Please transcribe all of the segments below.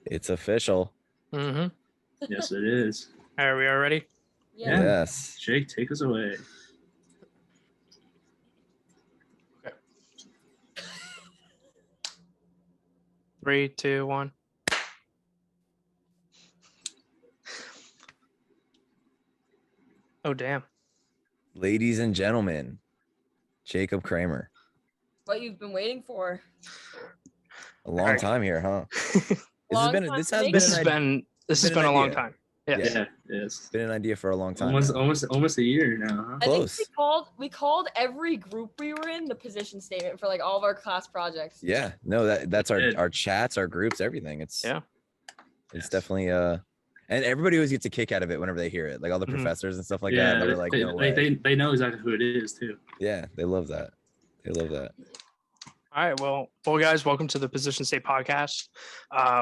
It's official. Mm-hmm. Yes, it is. All right, we are ready. Yeah. Yes. Jake, take us away. Okay. 3, 2, 1. Oh, damn. Ladies and gentlemen, Jacob Kramer. What you've been waiting for. A long time here, huh? This has been a long time. Yes. Yeah, it's been an idea for a long time. Almost a year now, huh? Close. I think we called every group we were in the position statement for like all of our class projects. Yeah, no, that's our chats, our groups, everything. It's definitely and everybody always gets a kick out of it whenever they hear it, like all the professors and stuff like that. They're like, no way. They know exactly who it is too. Yeah, they love that. All right, well, guys, welcome to the Position State Podcast.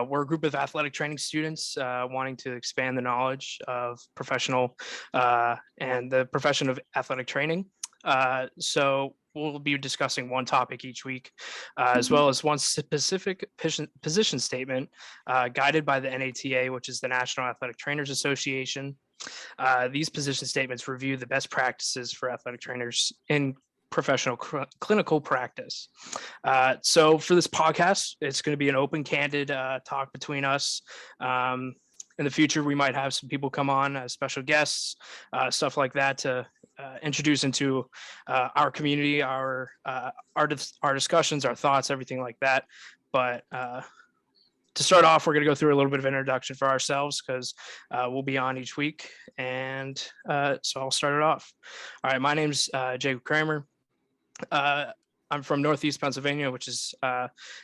We're a group of athletic training students wanting to expand the knowledge of professional and the profession of athletic training. So we'll be discussing one topic each week, as well as one specific position statement guided by the NATA, which is the National Athletic Trainers Association. These position statements review the best practices for athletic trainers in professional clinical practice. So for this podcast, it's going to be an open, candid talk between us. In the future, we might have some people come on as special guests, stuff like that, to introduce into our community, our discussions, our thoughts, everything like that. But to start off, we're going to go through a little bit of introduction for ourselves because we'll be on each week. And so I'll start it off. All right, my name's Jacob Kramer. I'm from Northeast Pennsylvania, which is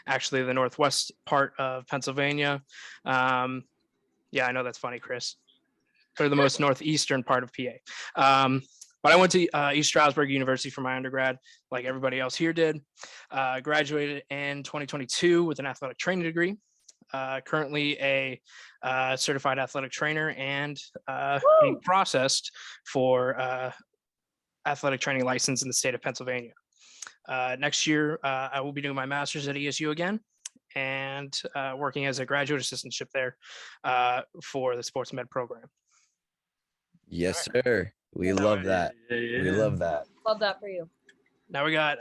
actually the northwest part of Pennsylvania. Yeah, I know that's funny, Chris. Or the most northeastern part of PA. But I went to East Stroudsburg University for my undergrad, like everybody else here did. Graduated in 2022 with an athletic training degree. Currently a certified athletic trainer and being processed for athletic training license in the state of Pennsylvania. Next year, I will be doing my master's at ESU again and working as a graduate assistantship there for the sports med program. Yes, sir. We love that. Yeah. We love that. Love that for you. Now we got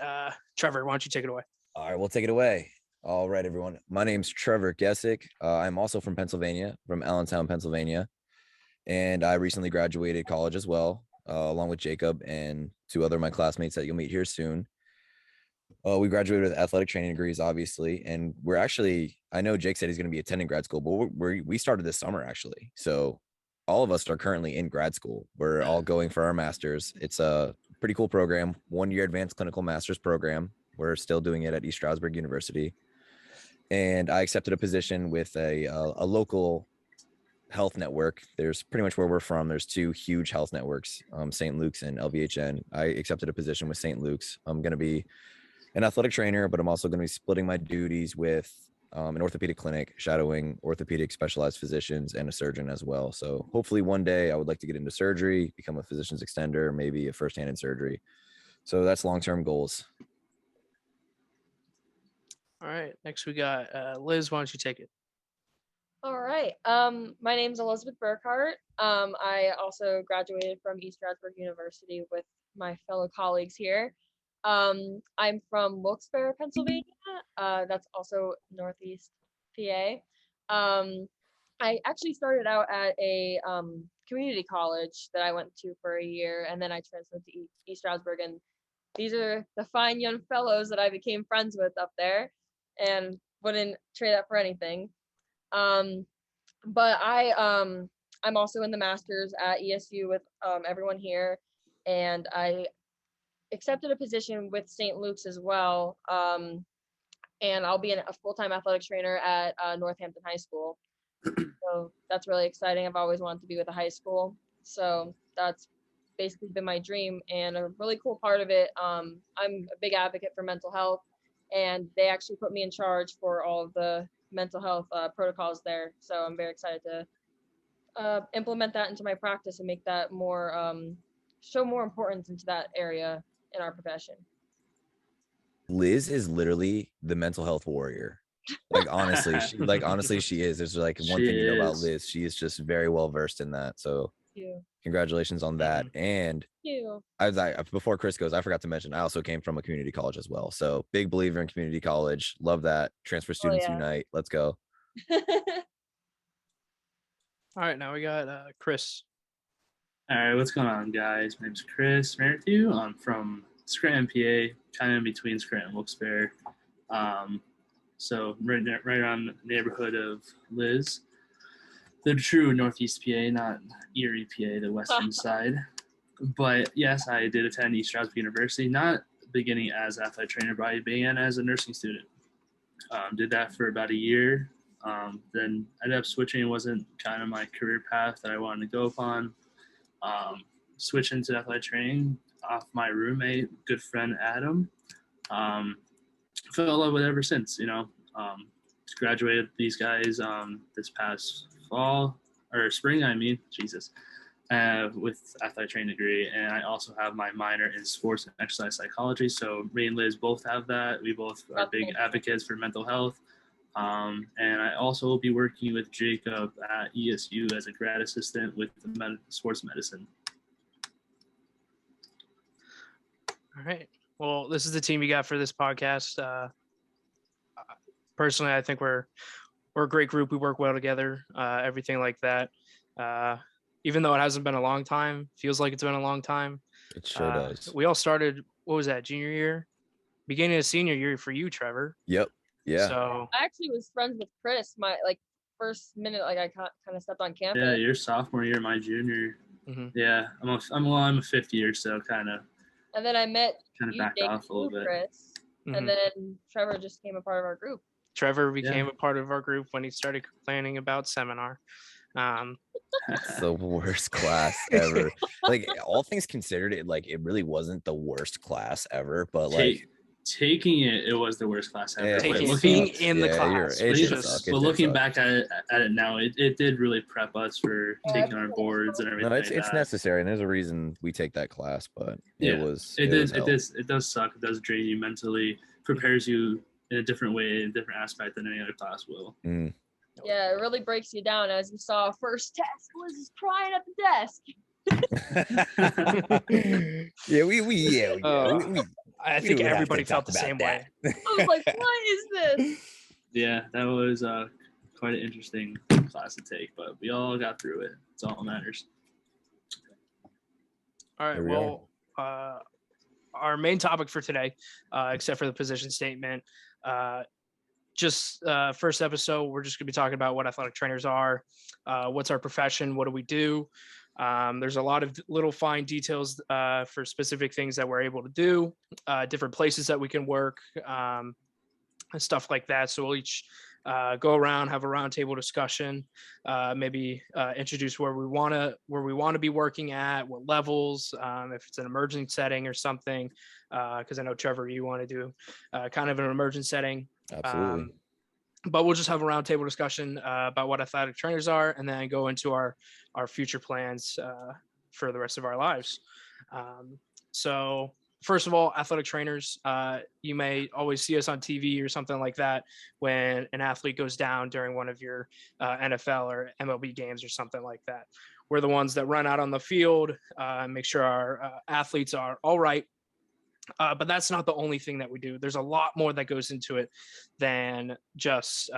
Trevor. Why don't you take it away? All right, we'll take it away. All right, everyone. My name's Trevor Gessick. I'm also from Pennsylvania, from Allentown, Pennsylvania. And I recently graduated college as well, along with Jacob and 2 other of my classmates that you'll meet here soon. We graduated with athletic training degrees, obviously. And we're actually, I know Jake said he's going to be attending grad school, but we started this summer, actually. So all of us are currently in grad school. We're all going for our masters. It's a pretty cool program, 1-year advanced clinical master's program. We're still doing it at East Stroudsburg University. And I accepted a position with a local health network. There's pretty much where we're from. There's 2 huge health networks, St. Luke's and LVHN. I accepted a position with St. Luke's. I'm going to be an athletic trainer, but I'm also going to be splitting my duties with an orthopedic clinic, shadowing orthopedic specialized physicians and a surgeon as well. So hopefully one day I would like to get into surgery, become a physician's extender, maybe a first-hand in surgery. So that's long-term goals. All right. Next we got Liz. Why don't you take it? All right. My name's Elizabeth Burkhart. I also graduated from East Stroudsburg University with my fellow colleagues here. I'm from Wilkes-Barre, Pennsylvania. That's also Northeast PA. I actually started out at a community college that I went to for a year, and then I transferred to East Stroudsburg. And these are the fine young fellows that I became friends with up there, and wouldn't trade that for anything. But I'm also in the masters at ESU with everyone here, and I accepted a position with St. Luke's as well. And I'll be a full-time athletic trainer at Northampton High School. So that's really exciting. I've always wanted to be with a high school. So that's basically been my dream. And a really cool part of it, I'm a big advocate for mental health, and they actually put me in charge for all of the mental health protocols there. So I'm very excited to implement that into my practice and make that more, show more importance into that area in our profession. Liz is literally the mental health warrior. Like honestly, she is. There's like one She thing you know about is. Liz. She is just very well versed in that. So You, congratulations on that. And you. before Chris goes, I forgot to mention I also came from a community college as well. So big believer in community college. Love that. Transfer students yeah. unite. Let's go. All right, now we got Chris. All right, what's going on, guys? My name's Chris Merrithew. I'm from Scranton, PA, kind of in between Scranton and Wilkes-Barre. So right around the neighborhood of Liz, the true Northeast PA, not Erie, PA, the western side. But yes, I did attend East Stroudsburg University, not beginning as athletic trainer, but I began as a nursing student. Did that for about a year. Then ended up switching. It wasn't kind of my career path that I wanted to go upon. Switch into athletic training off my roommate, good friend Adam. Fell in love with it ever since. Graduated these guys this past fall or spring. Jesus, with athletic training degree, and I also have my minor in sports and exercise psychology. So me and Liz both have that. We both are big advocates for mental health. And I also will be working with Jacob at ESU as a grad assistant with sports medicine. All right. Well, this is the team you got for this podcast. Personally, I think we're a great group. We work well together. Everything like that. Even though it hasn't been a long time, feels like it's been a long time. It sure does. We all started. What was that? Junior year, beginning of senior year for you, Trevor. Yep. Yeah. So I actually was friends with Chris. My first minute, I kind of stepped on campus. Yeah, your sophomore year, my junior. Mm-hmm. Yeah, I'm a fifth year, so kind of. And then I met Kind of you, backed Jake, off a little bit. Chris, Mm-hmm. and then Trevor just became a part of our group. Trevor became a part of our group when he started complaining about seminar. It's the worst class ever. Like all things considered, it really wasn't the worst class ever, but taking it was the worst class ever. Yeah, being in the class. Looking back at it now, it did really prep us for taking our boards and everything. No, it's necessary, and there's a reason we take that class. But it does suck. It does drain you mentally, prepares you in a different way, in a different aspect than any other class will. Mm. Yeah, it really breaks you down. As you saw, first test was crying at the desk. I think everybody felt the same way. I was like, what is this? Yeah, that was quite an interesting class to take, but we all got through it. It's all that matters. All right. Well, our main topic for today, except for the position statement, first episode, we're just going to be talking about what athletic trainers are, what's our profession, what do we do. There's a lot of little fine details for specific things that we're able to do, different places that we can work, and stuff like that. So we'll each go around, have a roundtable discussion, maybe introduce where we want to be working at, what levels, if it's an emergent setting or something, because I know Trevor, you want to do kind of an emergent setting. Absolutely. But we'll just have a roundtable discussion about what athletic trainers are, and then go into our future plans for the rest of our lives. So first of all, athletic trainers, you may always see us on TV or something like that when an athlete goes down during one of your NFL or MLB games or something like that. We're the ones that run out on the field, make sure our athletes are all right. But that's not the only thing that we do. There's a lot more that goes into it than just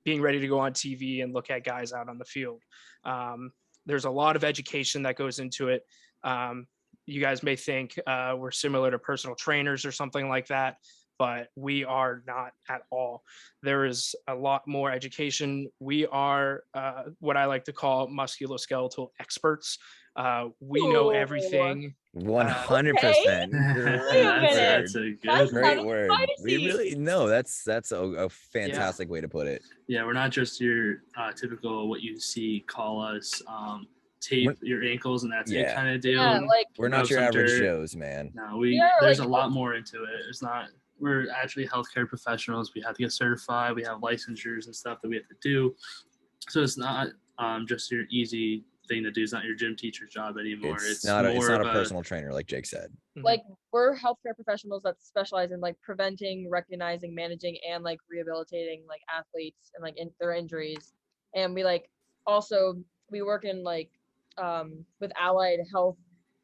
being ready to go on TV and look at guys out on the field. There's a lot of education that goes into it. You guys may think we're similar to personal trainers or something like that, but we are not at all. There is a lot more education. We are what I like to call musculoskeletal experts. We know everything. 100%. That's a good great word. We really know that's a fantastic way to put it. Yeah, we're not just your typical what you see, call us, tape your ankles and that's it kind of deal. Yeah, we're not your average Joes, man. No, there's a lot more into it. It's not. We're actually healthcare professionals. We have to get certified. We have licensures and stuff that we have to do. So it's not just your easy thing to do. It's not your gym teacher's job anymore. It's not more a of personal trainer, like Jake said. Like, we're healthcare professionals that specialize in like preventing, recognizing, managing, and like rehabilitating like athletes and like their injuries. And we like also we work in like with allied health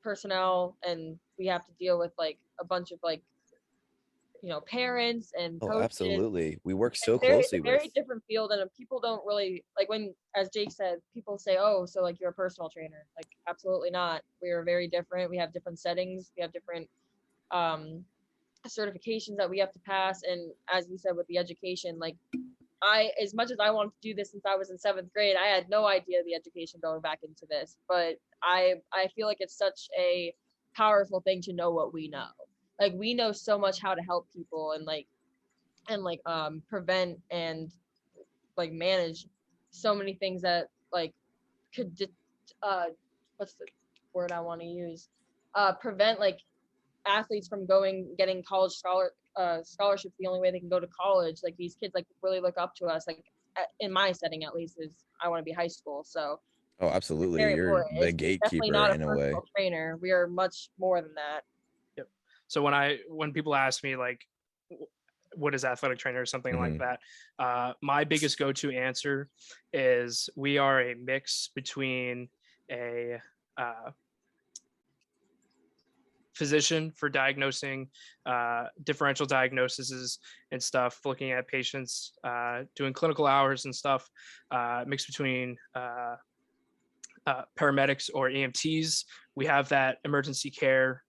personnel, and we have to deal with like a bunch of like, you know, parents and Oh, coaches. absolutely. We work so It's very closely with. different field, and people don't really like when, as Jake said, people say, "Oh, so like you're a personal trainer." Like, absolutely not. We are very different. We have different settings. We have different certifications that we have to pass, and as you said with the education, like as much as I wanted to do this since I was in 7th grade, I had no idea the education going back into this, but I feel like it's such a powerful thing to know what we know. Like, we know so much how to help people and prevent and like manage so many things that like could what's the word I want to use, prevent like athletes from getting college scholarships the only way they can go to college. Like, these kids like really look up to us, like in my setting at least, is I want to be high school. So Oh, absolutely. very You're important. the It's definitely gatekeeper not a in a way. personal trainer. We are much more than that. Yep. So when people ask me like, what is athletic trainer or something like that, my biggest go-to answer is we are a mix between a physician for diagnosing differential diagnoses and stuff, looking at patients, doing clinical hours and stuff, mixed between paramedics or EMTs. We have that emergency care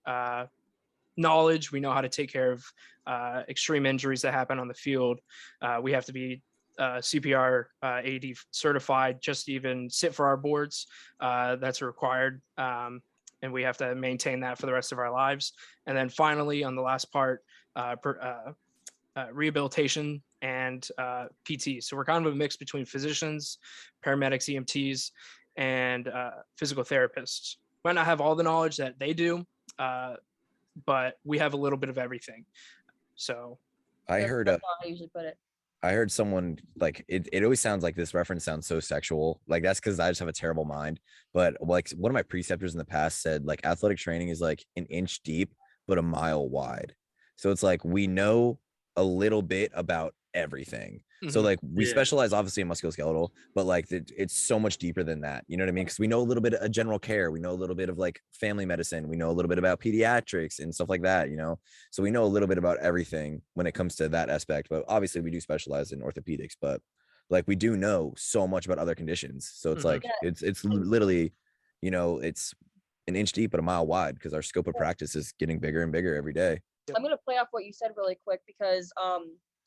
knowledge. We know how to take care of extreme injuries that happen on the field. We have to be CPR AD certified just to even sit for our boards. That's required. And we have to maintain that for the rest of our lives. And then finally, on the last part, rehabilitation and PT. So we're kind of a mix between physicians, paramedics, EMTs, and physical therapists. Might not have all the knowledge that they do, but we have a little bit of everything. So I That's how I usually put it. I heard someone like it always sounds like this reference sounds so sexual. Like, that's because I just have a terrible mind. But like, one of my preceptors in the past said, like, athletic training is like an inch deep, but a mile wide. So it's like we know a little bit about everything. So like we specialize obviously in musculoskeletal, but like it's so much deeper than that. You know what I mean? Because we know a little bit of general care, we know a little bit of like family medicine, we know a little bit about pediatrics and stuff like that. You know, so we know a little bit about everything when it comes to that aspect. But obviously we do specialize in orthopedics, but like we do know so much about other conditions. So it's like it's literally, you know, it's an inch deep but a mile wide because our scope of practice is getting bigger and bigger every day. I'm going to play off what you said really quick because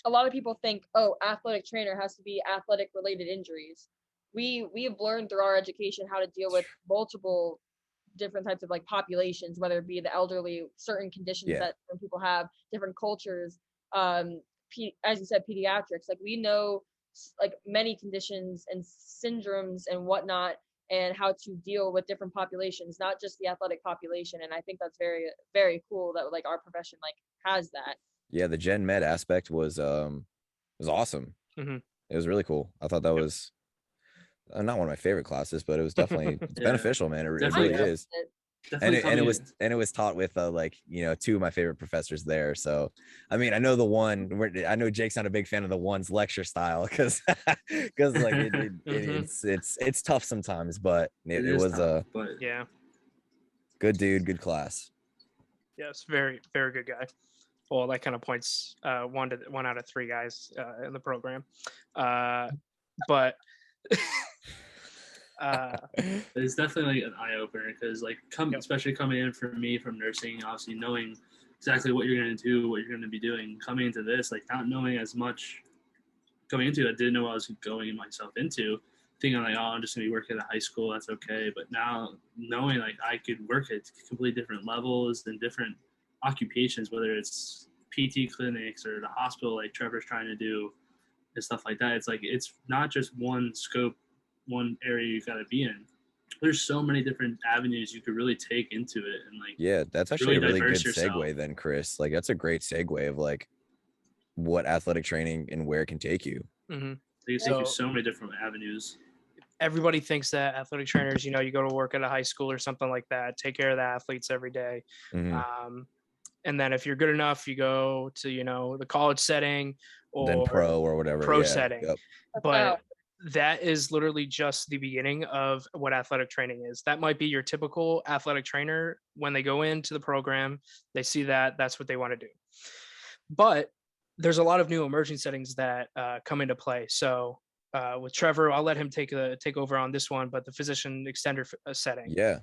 a lot of people think, oh, athletic trainer has to be athletic related injuries. We have learned through our education how to deal with multiple different types of like populations, whether it be the elderly, certain conditions that some people have, different cultures, as you said, pediatrics. Like, we know like many conditions and syndromes and whatnot, and how to deal with different populations, not just the athletic population. And I think that's very, very cool that like our profession like has that. Yeah, the gen med aspect was awesome. It was really cool. I thought that was not one of my favorite classes, but it was definitely beneficial, man. It really is. And it was taught with like, you know, two of my favorite professors there. So I mean, I know I know Jake's not a big fan of the one's lecture style because like it's tough sometimes, but it was tough, good dude, good class. Yes, very, very good guy. Well, that kind of points 1 out of 3 guys in the program. But it's definitely like an eye opener because like especially coming in for me from nursing, obviously knowing exactly what you're going to do, what you're going to be doing, coming into this, like not knowing as much coming into it, I didn't know what I was going myself into, thinking like, oh, I'm just going to be working at high school, that's okay. But now knowing like I could work at completely different levels and different occupations, whether it's PT clinics or the hospital like Trevor's trying to do and stuff like that. It's like it's not just one scope, one area you got to be in. There's so many different avenues you could really take into it, and like that's actually a really good segue then, Chris. Like that's a great segue of like what athletic training and where it can take you. They can take you so many different avenues. everybody thinks that athletic trainers, you go to work at a high school or something like that, take care of the athletes every day. Mhm. And then if you're good enough, you go to, the college setting Then or pro or whatever. pro Yeah. setting. Yep. But that is literally just the beginning of what athletic training is. That might be your typical athletic trainer. When they go into the program, they see that that's what they want to do. But there's a lot of new emerging settings that come into play. So with Trevor, I'll let him take over on this one. But the physician extender setting, Yeah.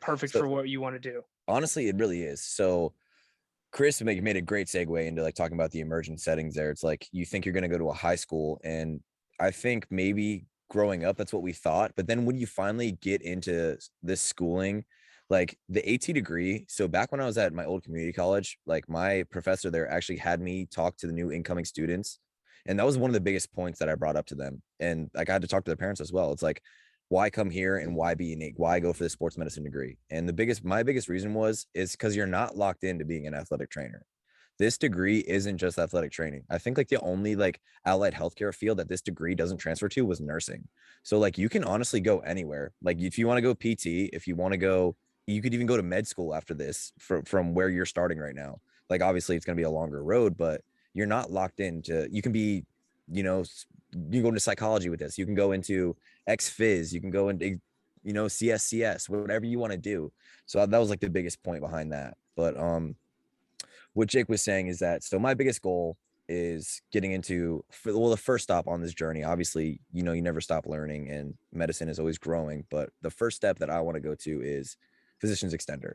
perfect So for what you want to do. honestly, it really is. So Chris made a great segue into like talking about the emergent settings there. It's like you think you're going to go to a high school, and I think maybe growing up that's what we thought, but then when you finally get into this schooling, like the AT degree. So back when I was at my old community college, like my professor there actually had me talk to the new incoming students, and that was one of the biggest points that I brought up to them. And like I had to talk to their parents as well. It's like, why come here and why be innate? Why go for the sports medicine degree? And my biggest reason is because you're not locked into being an athletic trainer. This degree isn't just athletic training. I think like the only like allied healthcare field that this degree doesn't transfer to was nursing. So like you can honestly go anywhere. Like if you want to go PT, if you want to go, you could even go to med school after this from where you're starting right now. Like obviously it's going to be a longer road, but you're not locked into, you can be, you know, you can go into psychology with this. You can go into X-Phys, you can go into, CSCS, whatever you want to do. So that was like the biggest point behind that. But what Jake was saying is that, so my biggest goal is getting into, well, the first stop on this journey. Obviously, you never stop learning and medicine is always growing, but the first step that I want to go to is physician's extender.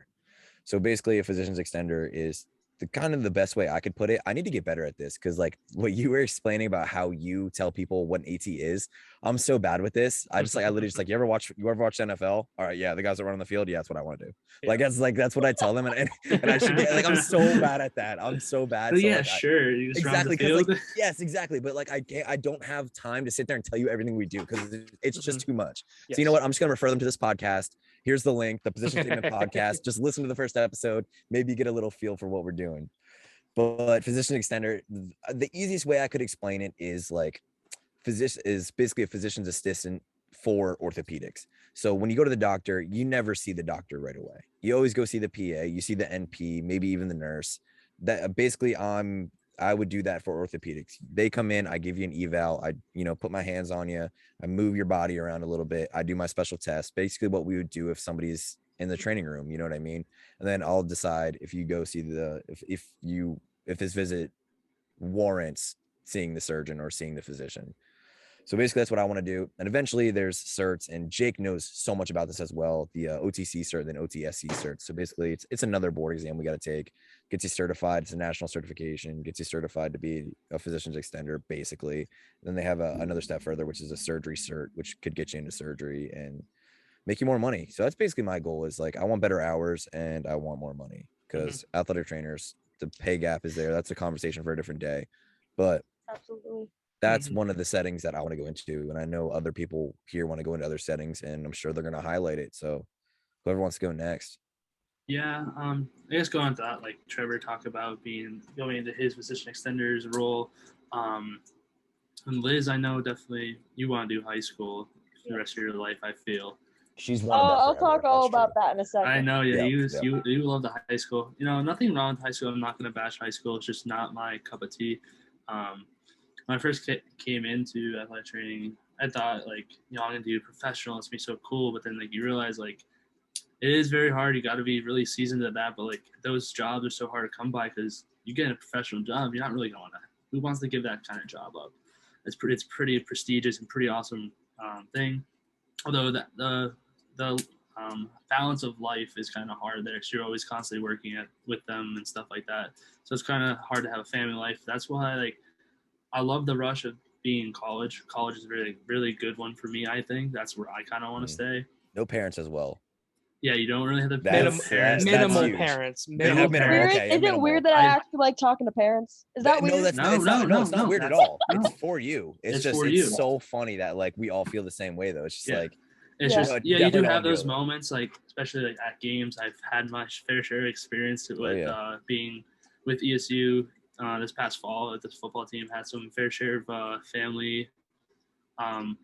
So basically a physician's extender is the kind of the best way I could put it. I need to get better at this because like what you were explaining about how you tell people what an AT is, I'm so bad with this. I literally just like, you ever watch NFL? All right, yeah, the guys that run on the field, yeah, that's what I want to do. Yeah. Like that's what I tell them, and I should get like, I'm so bad at that. I'm so bad. But So yeah, like, sure. You just exactly, run the because field. like, yes, exactly, but like I don't have time to sit there and tell you everything we do because it's just too much. Yes. So you know what, I'm just gonna refer them to this podcast. Here's the link, the position statement podcast. Just listen to the first episode, maybe get a little feel for what we're doing. But physician extender, the easiest way I could explain it is like, physician is basically a physician's assistant for orthopedics. So when you go to the doctor, you never see the doctor right away. You always go see the PA, you see the NP, maybe even the nurse. That basically I would do that for orthopedics. They come in, I give you an eval, I put my hands on you, I move your body around a little bit, I do my special tests, basically what we would do if somebody's in the training room, you know what I mean? And then I'll decide if you go see if this visit warrants seeing the surgeon or seeing the physician. So basically that's what I want to do. And eventually there's certs, and Jake knows so much about this as well, the OTC cert and then OTSC cert. So basically it's another board exam we got to take, gets you certified. It's a national certification, gets you certified to be a physician's extender basically. And then they have another step further, which is a surgery cert, which could get you into surgery and make you more money. So that's basically my goal, is like, I want better hours and I want more money, because athletic trainers, the pay gap is there. That's a conversation for a different day. But Absolutely. that's one of the settings that I want to go into. And I know other people here want to go into other settings, and I'm sure they're going to highlight it. So whoever wants to go next. Yeah, I guess going to that, like Trevor talked about going into his physician extenders role. And Liz, I know definitely you want to do high school for the rest of your life, I feel. She's wanted that I'll forever. talk all That's about true. that in a second. I know, yeah, Yep. you love the high school. Nothing wrong with high school. I'm not going to bash high school. It's just not my cup of tea. When I first came into athletic training, I thought like, I'm going to do professional. It's going to be so cool. But then like you realize like it is very hard. You got to be really seasoned at that. But like those jobs are so hard to come by, because you get a professional job, you're not really going to. Who wants to give that kind of job up? It's pretty prestigious and pretty awesome thing. Although the balance of life is kind of hard there, because you're always constantly working with them and stuff like that. So it's kind of hard to have a family life. That's why I love the rush of being in college. College is a really, really good one for me, I think. That's where I kind of want to stay. No parents as well. Yeah, you don't really have to Minimal minimal parents. Minimal parents. Okay, Is it weird that I actually like talking to parents? Is that weird? No, it's not weird at all. It's for you. It's just, it's so funny that like we all feel the same way though. It's just like, it's just, you do have those moments, moments, like especially like at games. I've had my fair share of experience with being with ESU this past fall. This football team had some fair share of family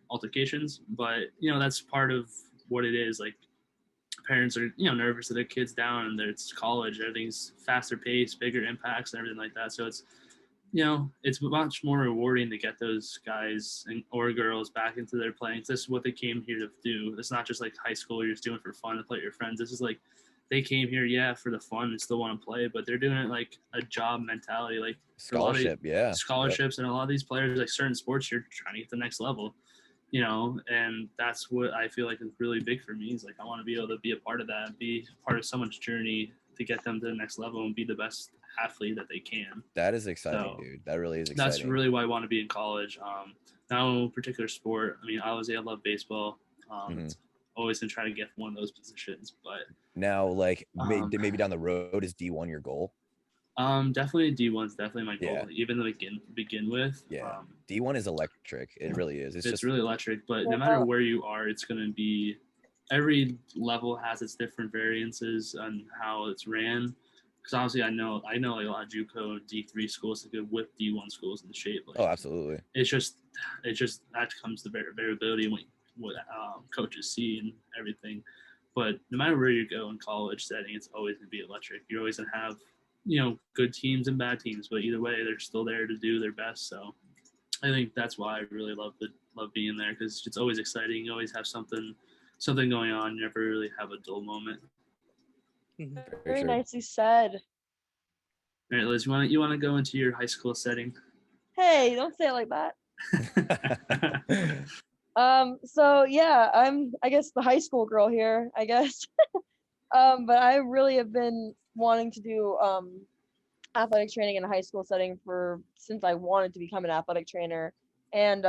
altercations, but that's part of what it is. Like parents are nervous that their kids down, and it's college, everything's faster paced, bigger impacts, and everything like that. So it's much more rewarding to get those guys or girls back into their playing. This is what they came here to do. It's not just like high school you're just doing for fun to play with your friends. This is like they came here, for the fun and still want to play, but they're doing it like a job mentality, like Scholarship, yeah. scholarships, and a lot of these players, like certain sports, you're trying to get the next level, and that's what I feel like is really big for me. Is like I want to be able to be a part of that, be part of someone's journey to get them to the next level and be the best athlete that they can. That is exciting, So, dude. That really is exciting. That's really why I want to be in college. No particular sport. I mean, obviously I love baseball. It's always been trying to get one of those positions, but now, like maybe down the road, is D1 your goal? Definitely D1's definitely my goal. Yeah. Even to begin with. Yeah. D1 is electric. It really is. It's just really electric. But no matter where you are, it's going to be. Every level has its different variances on how it's ran. Because obviously, I know like a lot of JUCO D3 schools that go with D1 schools in the shape. Like, oh, absolutely. It's just that comes the variability and what coaches see and everything. But no matter where you go in college setting, it's always going to be electric. You're always going to have good teams and bad teams, but either way, they're still there to do their best. So I think that's why I really love being there, because it's always exciting. You always have something going on. You never really have a dull moment. Very nicely said. All right, Liz, you want to go into your high school setting? Hey, don't say it like that. So yeah, I'm I guess the high school girl here, I guess. But I really have been wanting to do athletic training in a high school setting since I wanted to become an athletic trainer. And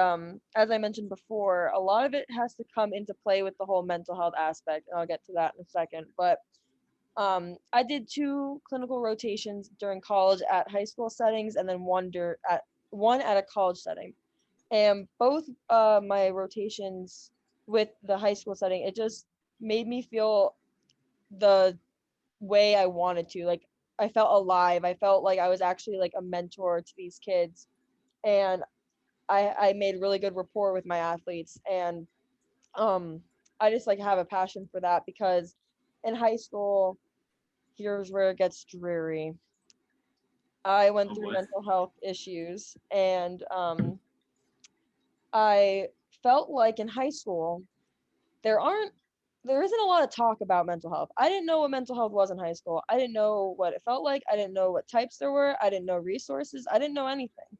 as I mentioned before, a lot of it has to come into play with the whole mental health aspect, and I'll get to that in a second. But I did 2 clinical rotations during college at high school settings, and then one at a college setting. And both my rotations with the high school setting, it just made me feel the way I wanted to. Like I felt alive. I felt like I was actually like a mentor to these kids, and I made really good rapport with my athletes. And I just like have a passion for that, because in high school, here's where it gets dreary. I went through mental health issues, and I felt like in high school there isn't a lot of talk about mental health. I didn't know what mental health was in high school. I didn't know what it felt like. I didn't know what types there were. I didn't know resources. I didn't know anything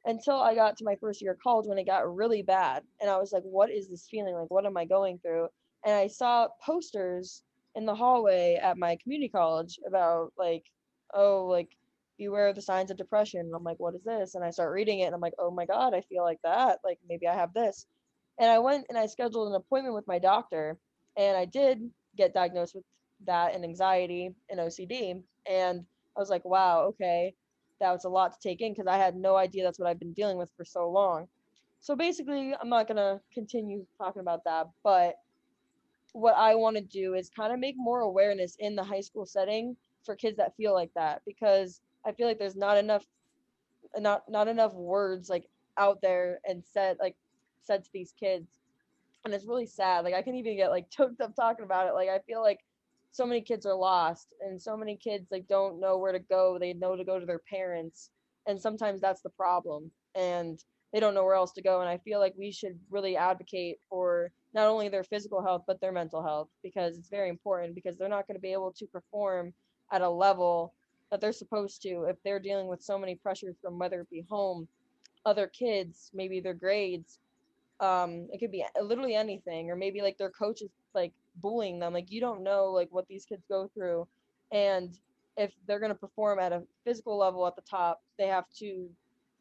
until I got to my first year of college, when it got really bad. And I was like, what is this feeling? Like, what am I going through? And I saw posters in the hallway at my community college about like, oh, like, beware of the signs of depression. And I'm like, what is this? And I start reading it, and I'm like, oh my God, I feel like that. Like, maybe I have this. And I went and I scheduled an appointment with my doctor, and I did get diagnosed with that and anxiety and OCD. And I was like, wow, okay, that was a lot to take in, because I had no idea that's what I've been dealing with for so long. So basically, I'm not going to continue talking about that, but what I want to do is kind of make more awareness in the high school setting for kids that feel like that, because I feel like there's not enough words like out there and said to these kids. And it's really sad. Like I can even get like choked up talking about it. Like I feel like so many kids are lost, and so many kids like don't know where to go. They know to go to their parents, and sometimes that's the problem, and they don't know where else to go. And I feel like we should really advocate for not only their physical health but their mental health, because it's very important, because they're not going to be able to perform at a level that they're supposed to if they're dealing with so many pressures from, whether it be home, other kids, maybe their grades. It could be literally anything, or maybe like their coach is like bullying them. Like you don't know like what these kids go through, and if they're going to perform at a physical level at the top, they have to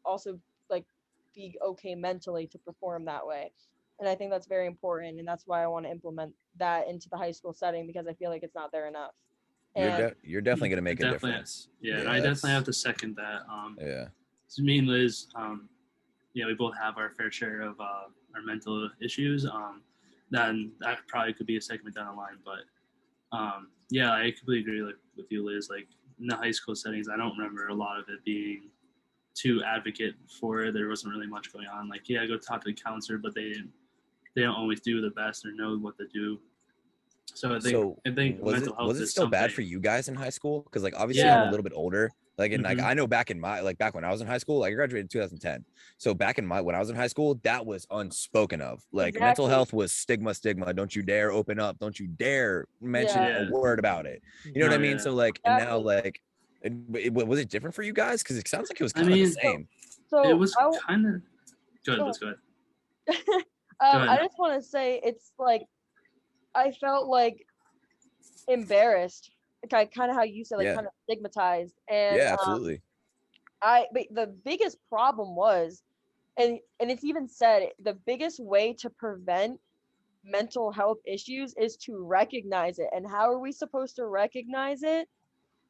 also like be okay mentally to perform that way. And I think that's very important, and that's why I want to implement that into the high school setting, because I feel like it's not there enough. You're definitely going to make a difference. Yeah, and I definitely have to second that. Yeah. So me and Liz, we both have our fair share of our mental issues. Then that probably could be a segment down the line, but I completely agree with you, Liz. Like in the high school settings, I don't remember a lot of it being to advocate for it. There wasn't really much going on. Like, yeah, go talk to the counselor, but they don't always do the best or know what to do. So I think mental health was it is still bad something. for you guys in high school? Because like obviously I'm a Yeah. little bit older. Like and like Mhm. I know back in my back when I was in high school, like I graduated in 2010. So back in when I was in high school, that was unspoken of. Like mental Exactly. health was stigma. Don't you dare open up. Don't you dare mention Yeah. a Yeah. word about it. You know what I No, mean? yeah. So like and now Exactly. like was it different for you guys? Because it sounds like it was I kind of the mean, same. So it was I, kind of good. Go Let's go ahead. Go I ahead. just want to say it's like I felt like embarrassed, like kind of how you said, like Yeah. kind of stigmatized, and Yeah, absolutely. but the biggest problem was, and it's even said the biggest way to prevent mental health issues is to recognize it. And how are we supposed to recognize it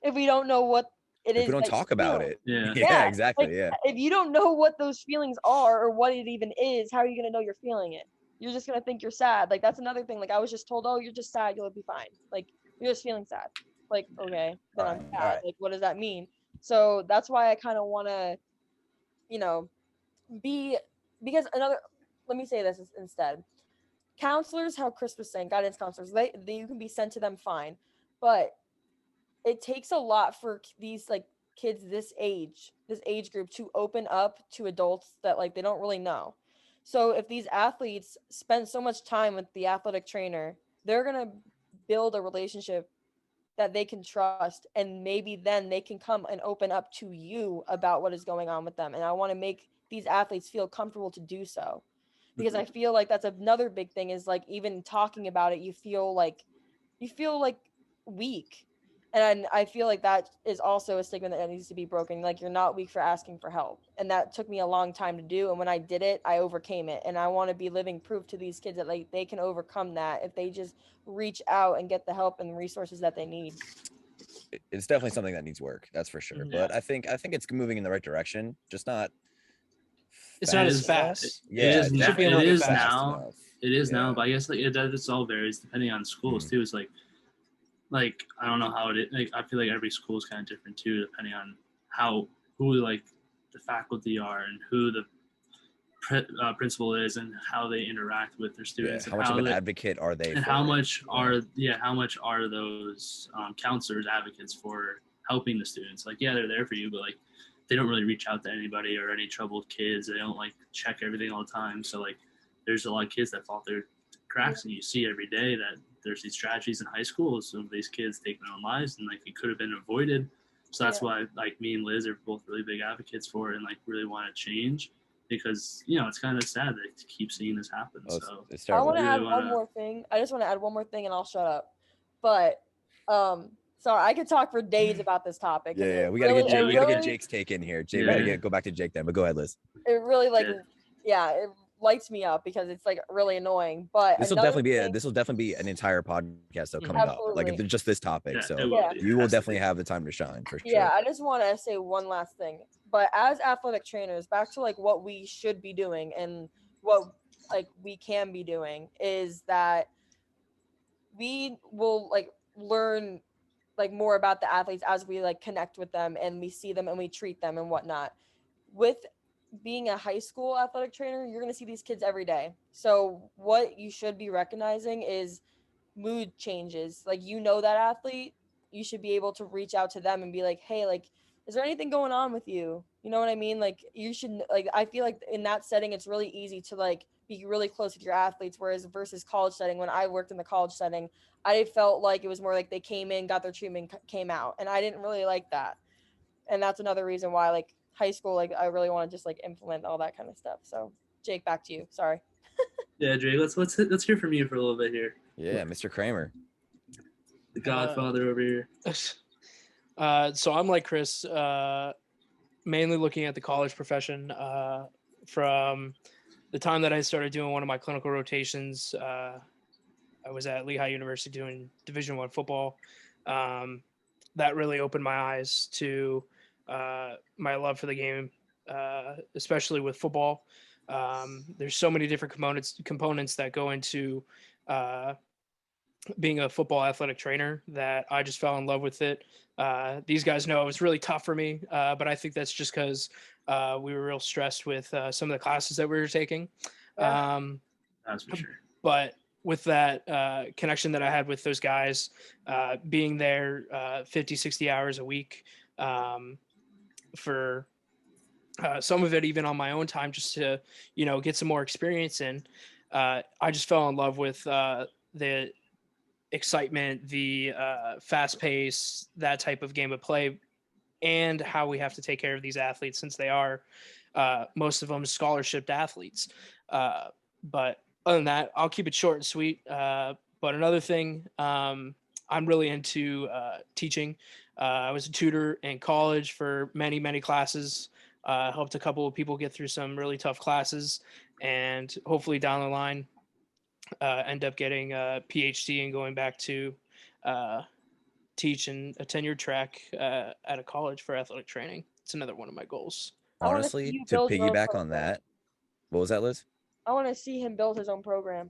if we don't know what it If we is don't that talk you're about feeling? it. Yeah. Yeah, Yeah, like exactly. Yeah. if you don't know what those feelings are or what it even is, how are you gonna know you're feeling it? You're just gonna think you're sad. Like that's another thing. Like I was just told, oh, you're just sad, you'll be fine. Like you're just feeling sad. Like okay, then All I'm right. All sad. right. Like what does that mean? So that's why I kind of want to, you know, be because another. Let me say this instead. Counselors, how Chris was saying, guidance counselors, they you can be sent to them fine, but it takes a lot for these like kids this age group to open up to adults that like they don't really know. So if these athletes spend so much time with the athletic trainer, they're going to build a relationship that they can trust, and maybe then they can come and open up to you about what is going on with them. And I want to make these athletes feel comfortable to do so, because I feel like that's another big thing is like even talking about it you feel like weak. And I feel like that is also a stigma that needs to be broken. Like you're not weak for asking for help. And that took me a long time to do. And when I did it, I overcame it. And I want to be living proof to these kids that like they can overcome that if they just reach out and get the help and resources that they need. It's definitely something that needs work. That's for sure. Mhm. But I think it's moving in the right direction. Just not It's not as fast enough. fast. Yeah, It should be a It little bit is faster. fast now. enough. It is Yeah. now, but I guess like it's all varies depending on schools Mhm. too. It's like I don't know how it is. Like I feel like every school is kind of different too, depending on who like the faculty are and who the principal is and how they interact with their Yeah. students How much of an advocate are they? and for how it? much Yeah. how much are those counselors advocates for helping the students? Like yeah, they're there for you, but like they don't really reach out to anybody or any troubled kids. They don't like check everything all the time. So like there's a lot of kids that fall through cracks, and you see every day that there's these tragedies in high school. Some of these kids take their own lives, and like it could have been avoided. So that's why like me and Liz are both really big advocates for it, and like really want to change, because it's kind of sad to keep seeing this happen. Oh, So it's I terrible. want to really add one more thing. I just want to add one more thing and I'll shut up. But sorry, I could talk for days about this topic. Yeah. We we gotta gotta get Jake's take in here. Jake, we Yeah. gotta go back to Jake then. But go ahead, Liz. It really like Yeah. it lights me up because it's like really annoying. But This will another definitely be thing, this will definitely be an entire podcast though Mhm. coming up. Like absolutely. if it's just this topic. Yeah, So it will Yeah. be. you It will has to definitely be. have the time to shine for Yeah, sure. I just want to say one last thing. But as athletic trainers, back to like what we should be doing and what like we can be doing is that we will like learn like more about the athletes as we like connect with them and we see them and we treat them and whatnot. With being a high school athletic trainer, you're going to see these kids every day. So what you should be recognizing is mood changes. Like that athlete, you should be able to reach out to them and be like, "Hey, like is there anything going on with you?" You know what I mean? Like you should like I feel like in that setting it's really easy to like be really close with your athletes, whereas versus college setting, when I worked in the college setting, I felt like it was more like they came in, got their treatment, came out, and I didn't really like that. And that's another reason why like high school, like I really want to just like implement all that kind of stuff. So Jake, back to you. Sorry. Yeah, Jay, let's hear from you for a little bit here. Yeah, Mr. Kramer. The Godfather over here. So I'm like Chris, mainly looking at the college profession. From the time that I started doing one of my clinical rotations, I was at Lehigh University doing Division I football. That really opened my eyes to my love for the game, especially with football. There's so many different components that go into being a football athletic trainer that I just fell in love with it. These guys know it was really tough for me, but I think that's just because we were real stressed with some of the classes that we were taking. Yeah. That's for sure. But with that connection that I had with those guys, being there 50, 60 hours a week, for some of it even on my own time, just to, get some more experience in, I just fell in love with the excitement, the fast pace, that type of game of play, and how we have to take care of these athletes, since they are most of them scholarship athletes. But other than that, I'll keep it short and sweet. But another thing, I'm really into teaching. I was a tutor in college for many, many classes. Helped a couple of people get through some really tough classes, and hopefully down the line, end up getting a PhD and going back to teach in a tenured track at a college for athletic training. It's another one of my goals. I wanna see Honestly, you to build your own piggyback on program. that, what was that, Liz? I want to see him build his own program.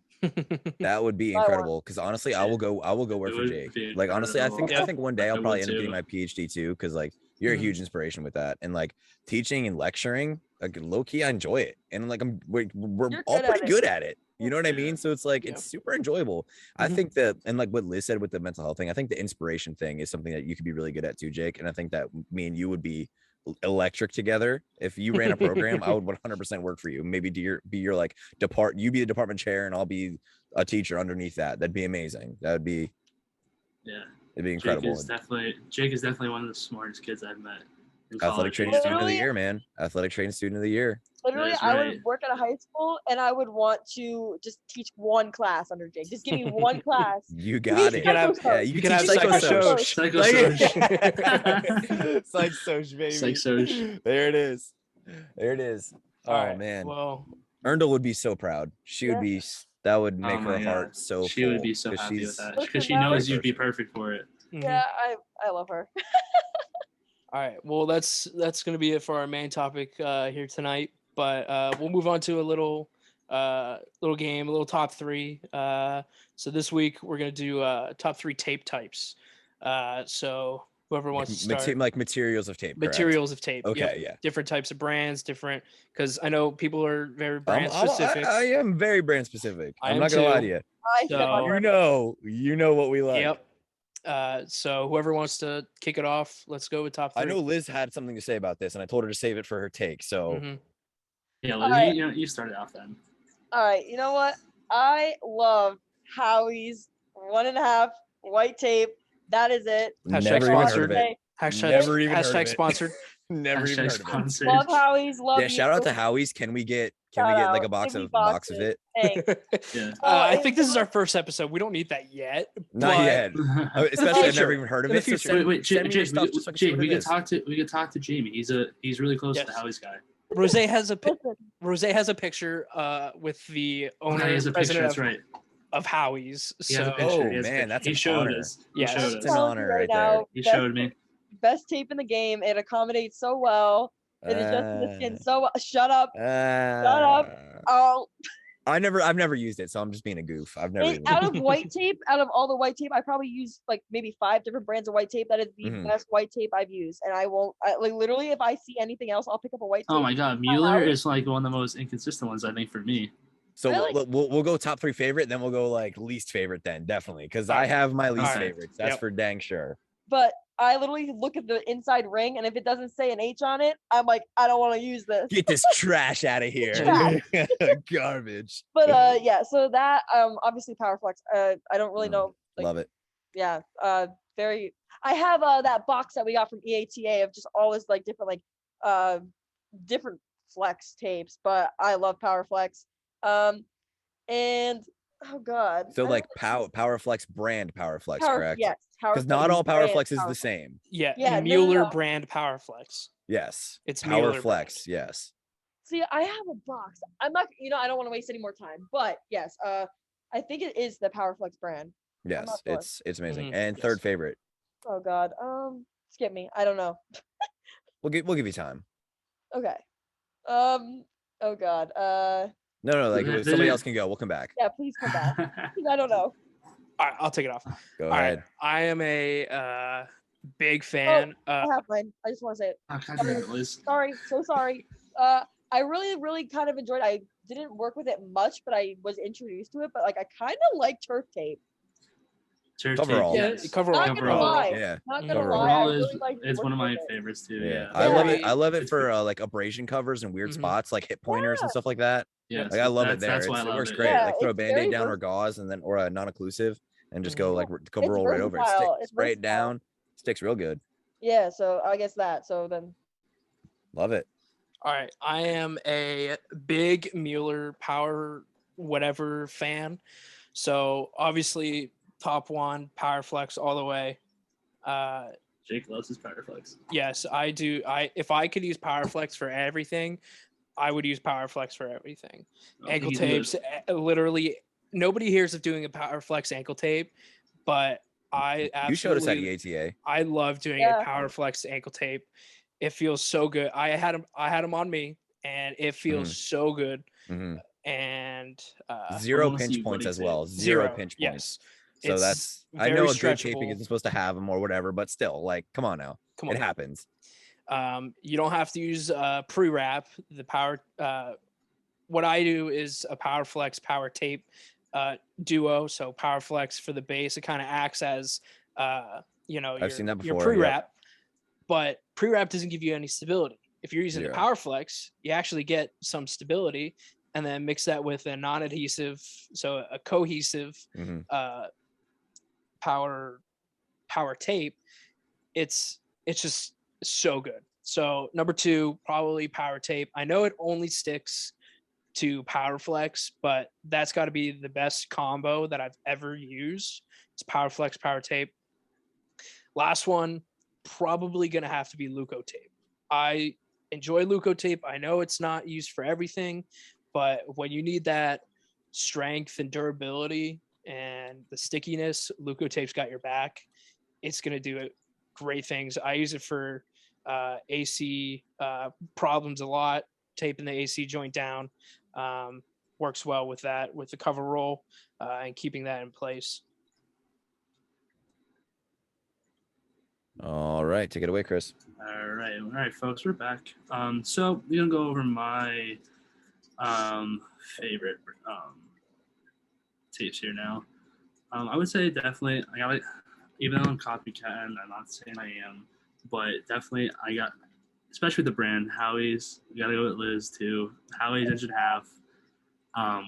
That would be I want- incredible. Because honestly, I will go work It for would Jake. be Like honestly, I think incredible. one day I'll I probably would end up too. getting my PhD too. Because like you're a huge inspiration with that, and like teaching and lecturing, like low key, I enjoy it, and like we're You're all good at pretty it. good at it. You know what I Yeah. mean? So it's like Yeah. it's super enjoyable. I Mhm. think that, and like what Liz said with the mental health thing, I think the inspiration thing is something that you could be really good at too, Jake. And I think that me and you would be electric together. If you ran a program, I would 100% work for you. Maybe be your like you be the department chair, and I'll be a teacher underneath that. That'd be amazing. That'd be Yeah. it'd be Jake incredible. is definitely one of the smartest kids I've met in Athletic college. training student of the Literally- year, man. Athletic training student of the year. Literally, That is I right. would work at a high school and I would want to just teach one class under Jake. Just give me one class. You got You it. can have- Yeah, you you can can teach have psychosocial. Psychosocial. Psychosocial, baby. Psychosocial. There it is. There it is. All Oh right, man. well, Erndl would be so proud. She would be. That would make Oh her my heart God. so She would full, be so 'cause happy with she's- that Listen, because she that knows was- you'd be perfect for it. mhm. Yeah, I love her. All right. Well, that's going to be it for our main topic here tonight. But we'll move on to a little game, a little top three. So this week we're going to do top three tape types. So whoever wants to start. like materials of tape. correct? Materials of tape. Okay, Yep. yeah. Different types of brands, different, because I know people are very brand I specific. am very brand specific. I I'm am not gonna lie too. to you. I So- so, You know what we like. Yep. So whoever wants to kick it off, let's go with top three. I know Liz had something to say about this, and I told her to save it for her take. So Mhm. Yeah, All Liz, right. you started off then. all right, you know what? I love Howie's 1.5 white tape. That is it. Hashtag never even heard of sponsored. it. Hashtag, Never even heard of hashtag it. sponsored. Never even Hashtag heard of it. sponsored. Love Howie's. Love Yeah, you. shout out to Howie's. Can we get Shout like out. a box Give me of box of boxes. it? Thanks. Yeah. I Oh, think this is our first episode. We don't need that yet. Not but- yet. Especially I've future. never even heard of In the it. So future. Wait, send me your Jake, stuff just so I can see Jake, what we it could is. talk to Jamie. He's really close to Yes. the Howie's guy. Rose has a Listen, Rose has a picture with the owner, he has a picture. president That's right. of Howie's. He has a So picture. Oh, he has a man, picture. that's He an showed honor. us. Yes. He showed That's us. an telling honor you right there. now, He best showed me. Best tape in the game. It accommodates so well. It adjusts the skin so well. Shut up. up. Oh, I've never used it, so I'm just being a goof. I've never even. out of white tape, out of all the white tape, I probably use like maybe 5 different brands of white tape. That is the Mhm. best white tape I've used, and like literally, if I see anything else, I'll pick up a white tape. Oh my God, Mueller Howie's. is like one of the most inconsistent ones I think for me. So Really? we'll go top 3 favorite, then we'll go like least favorite. Then definitely, because I have my least Alright. favorites. That's Yep. for dang sure. But I literally look at the inside ring, and if it doesn't say an H on it, I'm like, I don't want to use this. Get this trash out of here. Trash. Garbage. But yeah, so that obviously PowerFlex. I don't really Mm, know. Like, Love it. yeah, very. I have that box that we got from EATA of just always like different flex tapes, but I love PowerFlex. And oh god. So I like don't- PowerFlex brand PowerFlex, Power, correct? yes, Because not all brand PowerFlex is the PowerFlex. same. yeah, Yeah, no, Mueller no. brand PowerFlex. Yes. It's Mueller PowerFlex. Yes. See, I have a box. I'm not, I don't want to waste any more time, but yes, I think it is the PowerFlex brand. Yes. not sure. It's amazing. Mhm. And third favorite. Oh god. Skip me. I don't know. We'll give you time. Okay. Oh god. No, like There- somebody there- else can go. We'll come back. Yeah, please come back. I don't know. All right, I'll take it off. Go All right, ahead. I am a big fan. I have mine. I just want to say it. Oh, God damn it, Liz. Sorry, so sorry. I really kind of enjoyed. I didn't work with it much, but I was introduced to it. But like, I kind of like turf tape. Turf Coverall. tape, Yeah, yes. coverall. Not gonna lie. Yeah. Not gonna Coverall. lie. I Overall really like. is one of my favorites too. Yeah. I love Yeah. it. I love it It's for good. like abrasion covers and weird Mhm. spots, like hit pointers and stuff like that. Yes, Like I love it there. That's why I It love works it. great. Yeah, Like throw a it's band-aid very down or gauze and then or a non-occlusive and just go like cover It's roll right over it. versatile. It's Spray it versatile. down. Sticks real good. Yeah, so I guess that. So then, Love it. All right, I am a big Mueller power whatever fan. So obviously top one power flex all the way. Jake loves his power flex. Yes, I do. If I could use power flex for everything, I would use power flex for everything. Ankle tapes, literally nobody hears of doing a power flex ankle tape, but I absolutely You showed us at EATA. I love doing a power flex ankle tape. It feels so good. I had them on me, and it feels so good. Mhm. And Zero wanna see pinch points what as he well. said. Zero pinch points. Yes. So It's that's I very know a good taping stretchable. isn't supposed to have them or whatever, but still, like, come on now. Come on. It happens. You don't have to use pre-wrap. The power. What I do is a power flex power tape duo. So power flex for the base. It kind of acts as I've seen that your before. pre-wrap, but pre-wrap doesn't give you any stability. If you're using a Zero. power flex, you actually get some stability, and then mix that with a non-adhesive, so a cohesive Mhm. power tape. It's just so good. So number 2, probably power tape. I know it only sticks to power flex, but that's got to be the best combo that I've ever used. It's power flex, power tape. Last one, probably gonna have to be Leuco tape. I enjoy Leuco tape. I know it's not used for everything, but when you need that strength and durability and the stickiness, Leuco tape's got your back. It's gonna do great things. I use it for AC problems a lot, taping the AC joint down. Works well with that, with the cover roll and keeping that in place. All right, take it away, Chris. All right, folks, we're back. So we're gonna go over my favorite tapes here now. I would say definitely I got it. Even though I'm copycat, I'm not saying I am, but definitely I got, especially the brand Howie's. We gotta go with Liz too. Howie's inch and a half.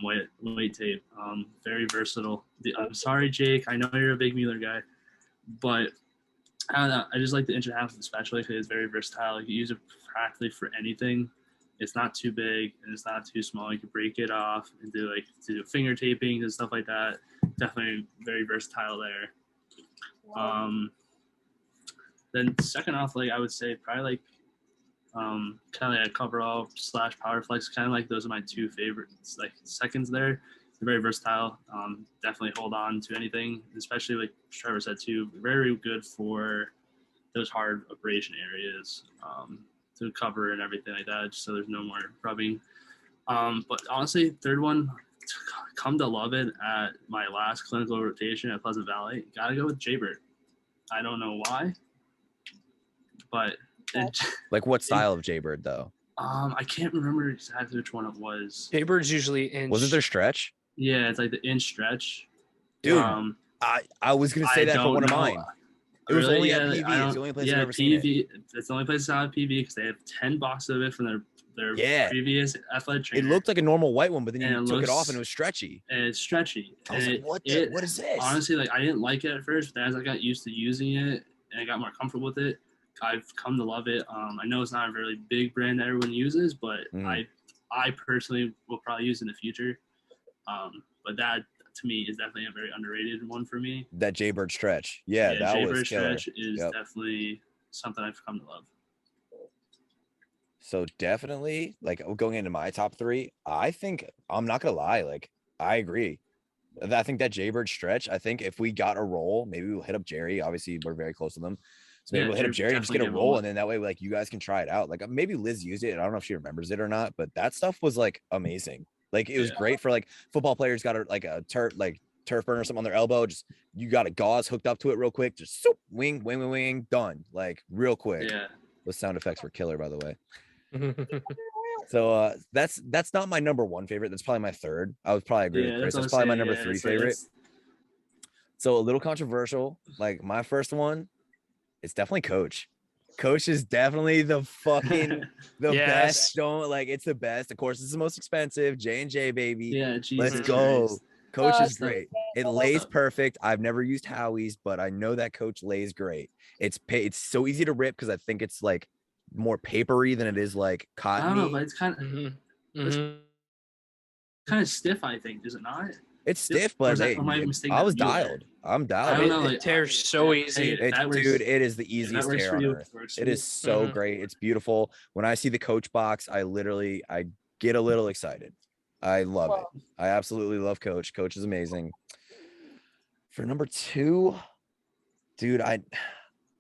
Weight tape. Very versatile. I'm sorry, Jake. I know you're a big Mueller guy, but I don't know. I just like the inch and a half especially because it's very versatile. You can use it practically for anything. It's not too big and it's not too small. You can break it off and do finger taping and stuff like that. Definitely very versatile there. Then second off, like I would say probably like kind of like a coverall / power flex. Kind of like those are my two favorites. Like seconds there. They're very versatile. Definitely hold on to anything, especially like Trevor said too. Very good for those hard abrasion areas to cover and everything like that, just so there's no more rubbing. But honestly, third one, come to love it at my last clinical rotation at Pleasant Valley. Gotta go with Jaybird. I don't know why, but like what style of Jaybird though? I can't remember exactly which one it was. Jaybird's usually inch. Was it their stretch? Yeah, it's like the inch stretch. Dude, I was gonna say that for one of mine. It was only at PV. It's the only place I've ever seen it. It's the only place out of PV because they have 10 boxes of it from their previous athletic trainer. It looked like a normal white one, but then you took it off and it was stretchy. And it's stretchy. I was like, what is this? Honestly, like I didn't like it at first, but as I got used to using it and I got more comfortable with it, I've come to love it. I know it's not a really big brand that everyone uses, but I personally will probably use it in the future. But that to me is definitely a very underrated one for me. That Jaybird stretch. Yeah, that Jaybird was killer. stretch is definitely something I've come to love. So definitely, like going into my top 3, I think I'm not gonna lie, like I agree. I think that Jaybird stretch. I think if we got a roll, maybe we'll hit up Jerry. Obviously, we're very close to them, so maybe we'll hit up Jerry and just get a roll, and then that way, like you guys can try it out. Like maybe Liz used it. I don't know if she remembers it or not, but that stuff was like amazing. Like it was great for like football players got a turf, like turf burn or something on their elbow. Just you got a gauze hooked up to it real quick. Just swoop, wing, done. Like real quick. Yeah. Those sound effects were killer, by the way. So that's not my number one favorite. That's probably my third. I would probably agree with Chris. That's probably my number three favorite. So a little controversial. Like my first one, it's definitely Coach. Coach is definitely the fucking best. Don't like it's the best. Of course, it's the most expensive. J&J baby. Yeah, Jesus Let's go. Christ. Coach is so great. It lays perfect. I've never used Howie's, but I know that Coach lays great. It's so easy to rip because I think it's like more papery than it is like I don't know, cottony. but it's kind of kind of stiff. I think, is it not? It's stiff, but hey, I was dialed. I'm dialed. I don't know, It tears so easy. Dude, it is the easiest tear on earth. It is so great. It's beautiful. When I see the Coach box, I get a little excited. I love it. I absolutely love Coach. Coach is amazing. For number two, dude,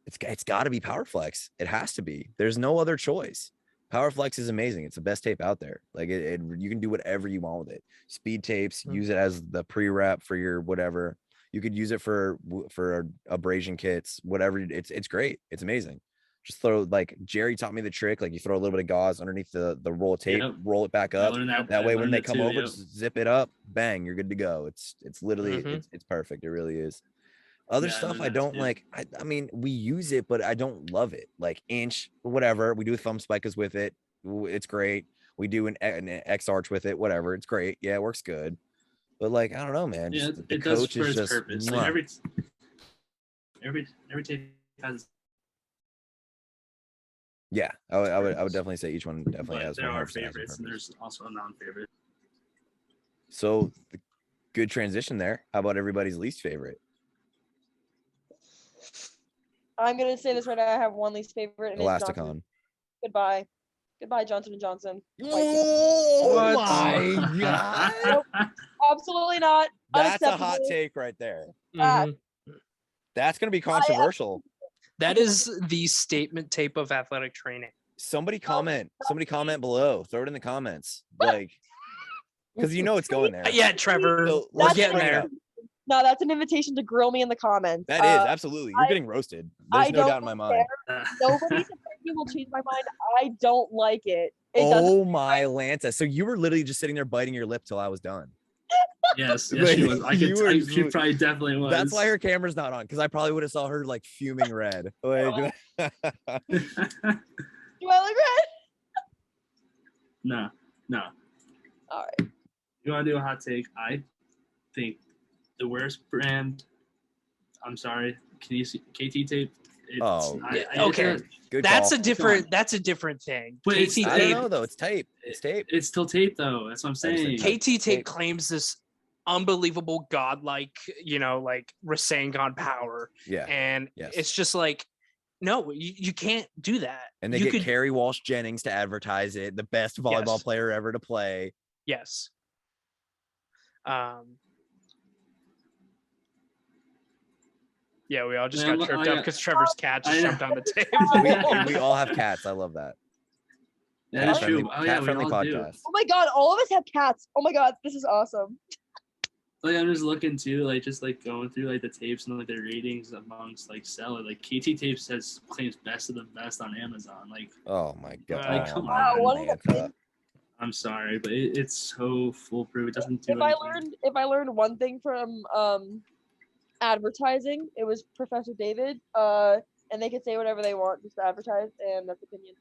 it's got to be PowerFlex. It has to be. There's no other choice. PowerFlex is amazing. It's the best tape out there. Like you can do whatever you want with it. Speed tapes, use it as the pre-wrap for your whatever. You could use it for abrasion kits, whatever. It's great. It's amazing. Just throw, like Jerry taught me the trick. Like you throw a little bit of gauze underneath the roll of tape, roll it back up. That way when they come over, just zip it up, bang, you're good to go. It's literally it's perfect. It really is. Other stuff I don't like. I mean, we use it, but I don't love it. Like inch, whatever. We do thumb spikers with it. It's great. We do an X arch with it. Whatever. It's great. Yeah, it works good. But like, I don't know, man. Yeah, the Coach is just purpose. Like every tape has. Yeah, I would definitely say each one definitely has. There are favorites, and there's also a non-favorite. So, good transition there. How about everybody's least favorite? I'm gonna say this right now. I have one least favorite, and it's Elasticon. Goodbye, Johnson & Johnson. Oh my god! Nope, absolutely not. That's a hot take right there. That's gonna be controversial. That is the statement tape of athletic training. Somebody comment below. Throw it in the comments, like, because you know it's going there. Yeah, Trevor, So we're getting there. No, that's an invitation to grill me in the comments. That is absolutely. You're getting roasted. There's no doubt in my mind. Nobody's opinion will change my mind. I don't like it. Oh my Lanta! So you were literally just sitting there biting your lip till I was done. Yes, she was. She probably definitely was. That's why her camera's not on, because I probably would have saw her like fuming red. Like, do I look red? No. All right. You want to do a hot take? I think the worst brand. I'm sorry. Can you see KT tape? Okay. Good that's call. That's a different thing. But KT I tape. don't know though. It's tape. It's tape. It's still tape though. That's what I'm saying. KT tape claims this unbelievable godlike, like Rasengan power. Yeah. And it's just like, no, you can't do that. And they get Carrie Walsh Jennings to advertise it, the best volleyball player ever to play. Yes. Yeah, we all just got tripped up because Trevor's cat just jumped on the table. we all have cats. I love that. That is true. Cat-friendly podcast. Oh my god, all of us have cats. Oh my god, this is awesome. Like I'm just looking too, like just like going through like the tapes and like the ratings amongst like seller. Like KT Tapes claims best of the best on Amazon. Like, oh my god, like, come on, I'm sorry, but it's so foolproof. It doesn't do anything. If I learned one thing from advertising, it was Professor David. And they could say whatever they want just to advertise, and that's opinion.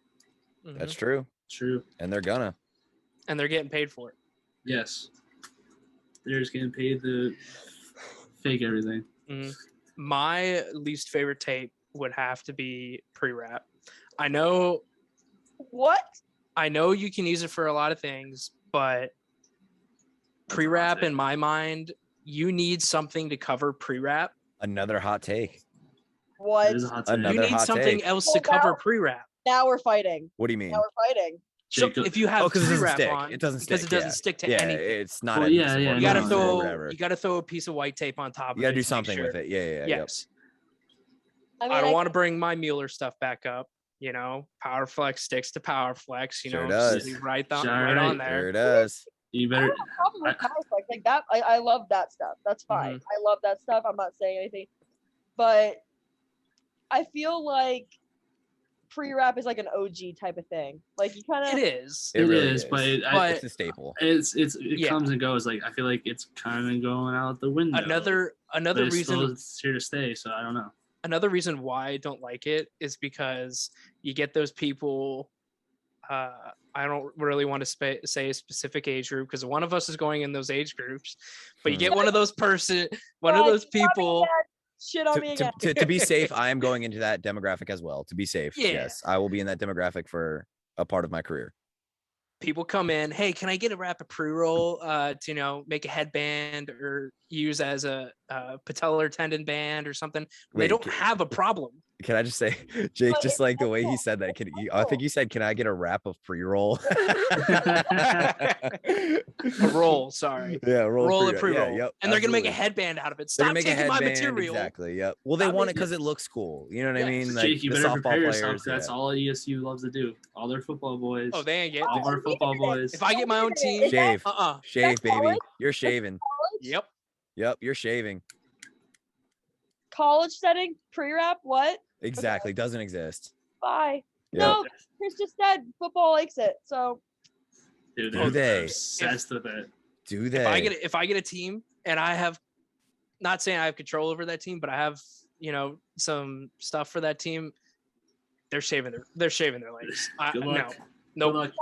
That's true. True. And they're getting paid for it. Yes. They're just getting paid to fake everything. My least favorite tape would have to be pre-wrap. I know you can use it for a lot of things, but pre-wrap in my mind, you need something to cover pre-wrap. Another hot take. What? Another you need hot something take. else to cover pre-wrap. Now we're fighting. What do you mean? Now we're fighting. So if you have pre-wrap on, it doesn't stick. Because it doesn't stick to anything. It's not. You gotta throw a piece of white tape on top of it. You gotta do something with it. Yeah. Yes. I don't want to bring my Mueller stuff back up. PowerFlex sticks to PowerFlex. Sure does. Right on there. Sure does. You I better. don't have a problem with counterflex like that. I love that stuff. That's fine. Mm-hmm. I love that stuff. I'm not saying anything, but I feel like pre-wrap is like an OG type of thing. Like you kind It of. is. It really is, but it it's a staple. it Yeah. comes and goes. Like I feel like it's kind of going out the window. Another but it's reason still, it's here to stay. So I don't know. another reason why I don't like it is because you get those people. I don't really want to say a specific age group because one of us is going in those age groups, but you get one of those people. Shit on me again. To be safe, I am going into that demographic as well. To be safe, Yeah. yes, I will be in that demographic for a part of my career. People come in, hey, can I get a wrap of pre-roll to make a headband or use as a patellar tendon band or something? They don't have a problem. Can I just say, Jake, just like the way he said that, I think you said, can I get a wrap of pre-roll? A roll, sorry. Yeah, Roll a pre-roll. Yeah, yep, and they're gonna make a absolutely. headband out of it. They're Stop gonna make a taking my headband, material. exactly. Yep. Well, they Stop want it making- because it looks cool. You know what I Yes. mean? Jake, Like you the better softball prepare players. yourself. That's all ESU loves to do. All their football boys. Oh, they ain't get all of our football boys. If I get my own team, Shave, shave, baby. college? You're shaving. Yep. Yep, you're shaving. College setting pre-wrap. What? Exactly. Doesn't exist. Bye. Yep. No, Chris just said football likes it. So Dude, Do they're they? obsessed with it. Do they? If I get a team and I have, not saying I have control over that team, but I have some stuff for that team, they're shaving their legs. Good luck. No, Good luck.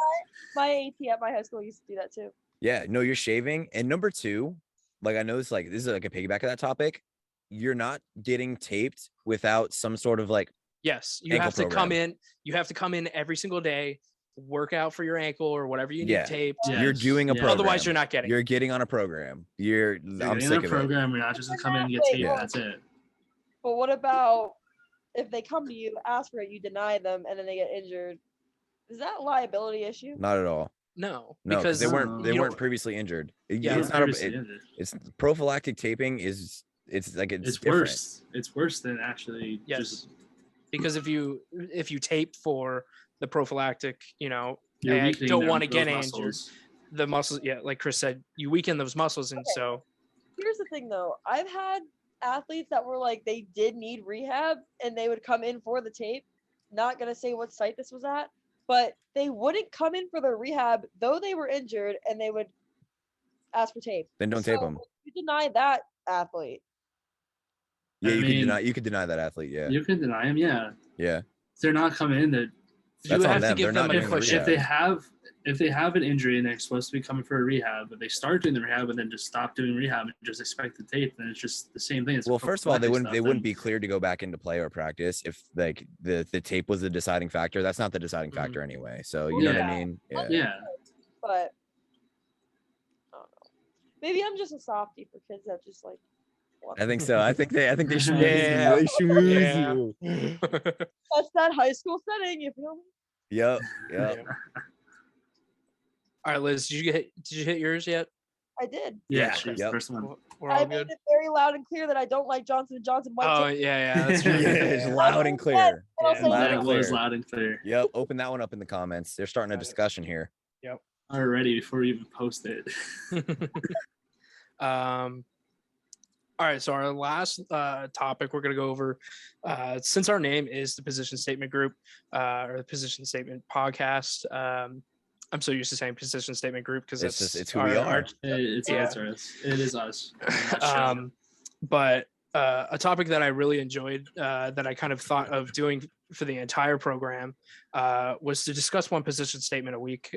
my AT at my high school used to do that too. Yeah, no, you're shaving. And number two, like I know this is like a piggyback of that topic. You're not getting taped without some sort of like yes, you ankle have to come program. in. You have to come in every single day, work out for your ankle or whatever you need Yeah. taped. Yeah. You're Yes, doing a yeah. program. Otherwise, you're not getting. You're getting on a program. I'm You're sick in a of it. program. You're not just gonna come in and get Wait, taped. hold on. That's it. But what about if they come to you, ask for it, you deny them, and then they get injured? Is that a liability issue? Not at all. No, No, because they weren't No. they you weren't don't- previously injured. Yeah, It's not Previously ended. it's prophylactic taping it's different. Worse. It's worse than actually Yes, just because if you tape for the prophylactic, you're and weakening don't them- want to those get muscles. injured, the muscles, yeah, like Chris said, you weaken those muscles, and Okay. so Here's the thing though. I've had athletes that were like they did need rehab and they would come in for the tape. Not gonna say what site this was at, but they wouldn't come in for their rehab though they were injured and they would ask for tape. Then don't tape So, them. You deny that athlete. Yeah, I mean, you could deny that athlete. Yeah. You can deny them. Yeah. Yeah. If they're not coming in. That That's you on have to them. give They're them not a doing the push. rehab. if they have an injury and they're supposed to be coming for a rehab, but they start doing the rehab and then just stop doing rehab and just expect the tape, then it's just the same thing. It's Well, first of all, they prophylactic wouldn't stuff, be cleared to go back into play or practice if like the tape was the deciding factor. That's not the deciding Mhm. factor anyway. So you know what I Yeah. mean? Yeah. then- Yeah. But I don't know. Maybe I'm just a softie for kids that just like want I think so. I think they schmooze Yeah. you. They schmooze Yeah. you. that's that high school setting, you feel me? Yep. Yep. All right, Liz, did you hit yours yet? I did. Yeah. Yeah, She was yep. the first one. We're I all made good. it very loud and clear that I don't like Johnson & Johnson white Oh tape. yeah, that's true. Yeah, it's Yeah. loud and clear. And I'll Yeah, say loud That and was clear. loud and clear. Yep. Open that one up in the comments. They're starting a discussion here. Already before we even post it. All right, so our last topic we're going to go over, since our name is the Position Statement Group or the Position Statement Podcast. I'm so used to saying Position Statement Group because It's who we are. It's Yeah. us. It is us. in a nutshell. But a topic that I really enjoyed that I kind of thought of doing for the entire program was to discuss one position statement a week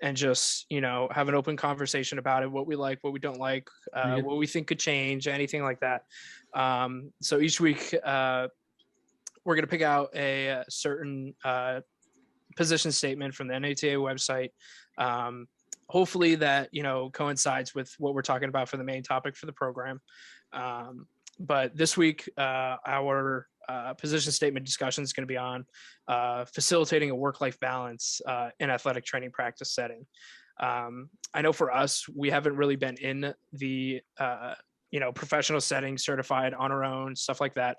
and just have an open conversation about it, what we like, what we don't like, what we think could change, anything like that. So each week we're going to pick out a certain position statement from the NATA website, hopefully that coincides with what we're talking about for the main topic for the program. But this week our position statement discussion is going to be on facilitating a work-life balance in athletic training practice setting. I know for us, we haven't really been in the professional settings, certified on our own, stuff like that.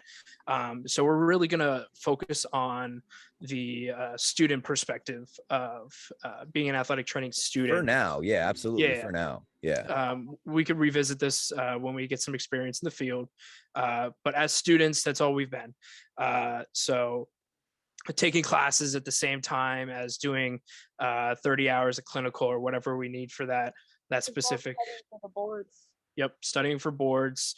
So we're really going to focus on the student perspective of being an athletic training student. For now, yeah, absolutely. Yeah. For now, yeah. We could revisit this when we get some experience in the field. But as students, that's all we've been. So taking classes at the same time as doing 30 hours of clinical or whatever we need for that specific. For the boards. Yep, studying for boards,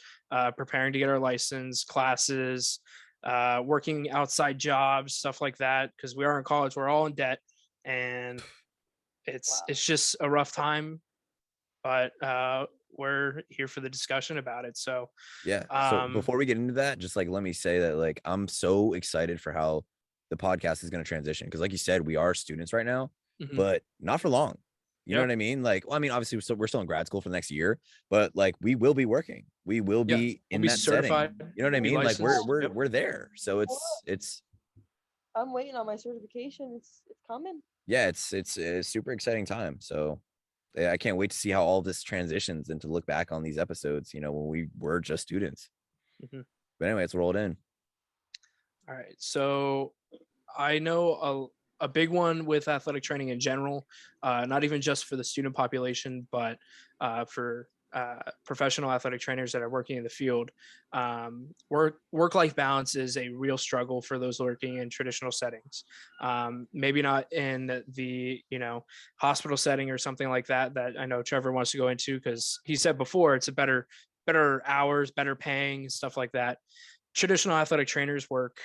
preparing to get our license, classes, working outside jobs, stuff like that. Because we are in college, we're all in debt, and it's just a rough time. But we're here for the discussion about it. So yeah. So before we get into that, just like let me say that like I'm so excited for how the podcast is going to transition, because like you said, we are students right now, but not for long. You know what I mean? Like, well, I mean, obviously we're still in grad school for the next year, but like we will be working. We will be in that certified. setting. You know what I mean? Like we're there. So it's I'm waiting on my certification. It's coming. Yeah, it's a super exciting time. So yeah, I can't wait to see how all this transitions and to look back on these episodes, when we were just students. But anyway, let's roll it in. All right. So I know a big one with athletic training in general, not even just for the student population, but for professional athletic trainers that are working in the field. Work-life balance is a real struggle for those working in traditional settings. Maybe not in the hospital setting or something like that I know Trevor wants to go into, because he said before it's a better hours, better paying, stuff like that. Traditional athletic trainers work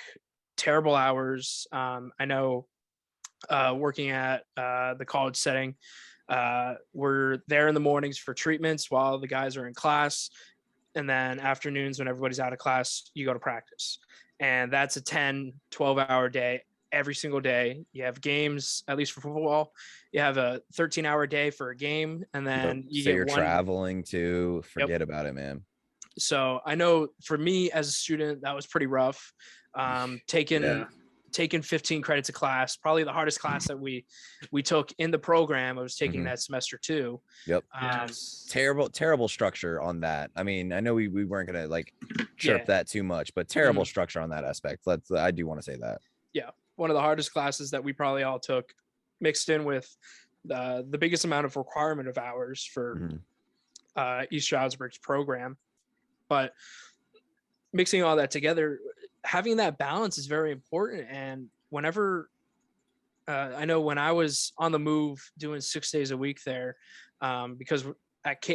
terrible hours. I know working at the college setting, we're there in the mornings for treatments while the guys are in class, and then afternoons when everybody's out of class, you go to practice, and that's a 10-12 hour day every single day. You have games, at least for football, you have a 13-hour day for a game, and then you're traveling to forget about it, man. So I know for me as a student, that was pretty rough. Taking 15 credits a class, probably the hardest class that we took in the program. I was taking that semester too. Yep. Terrible structure on that. I mean, I know we weren't gonna like chirp that too much, but terrible structure on that aspect. I do want to say that. Yeah, one of the hardest classes that we probably all took, mixed in with the biggest amount of requirement of hours for East Stroudsburg's program. But mixing all that together, having that balance is very important. And whenever I know when I was on the move doing 6 days a week there, because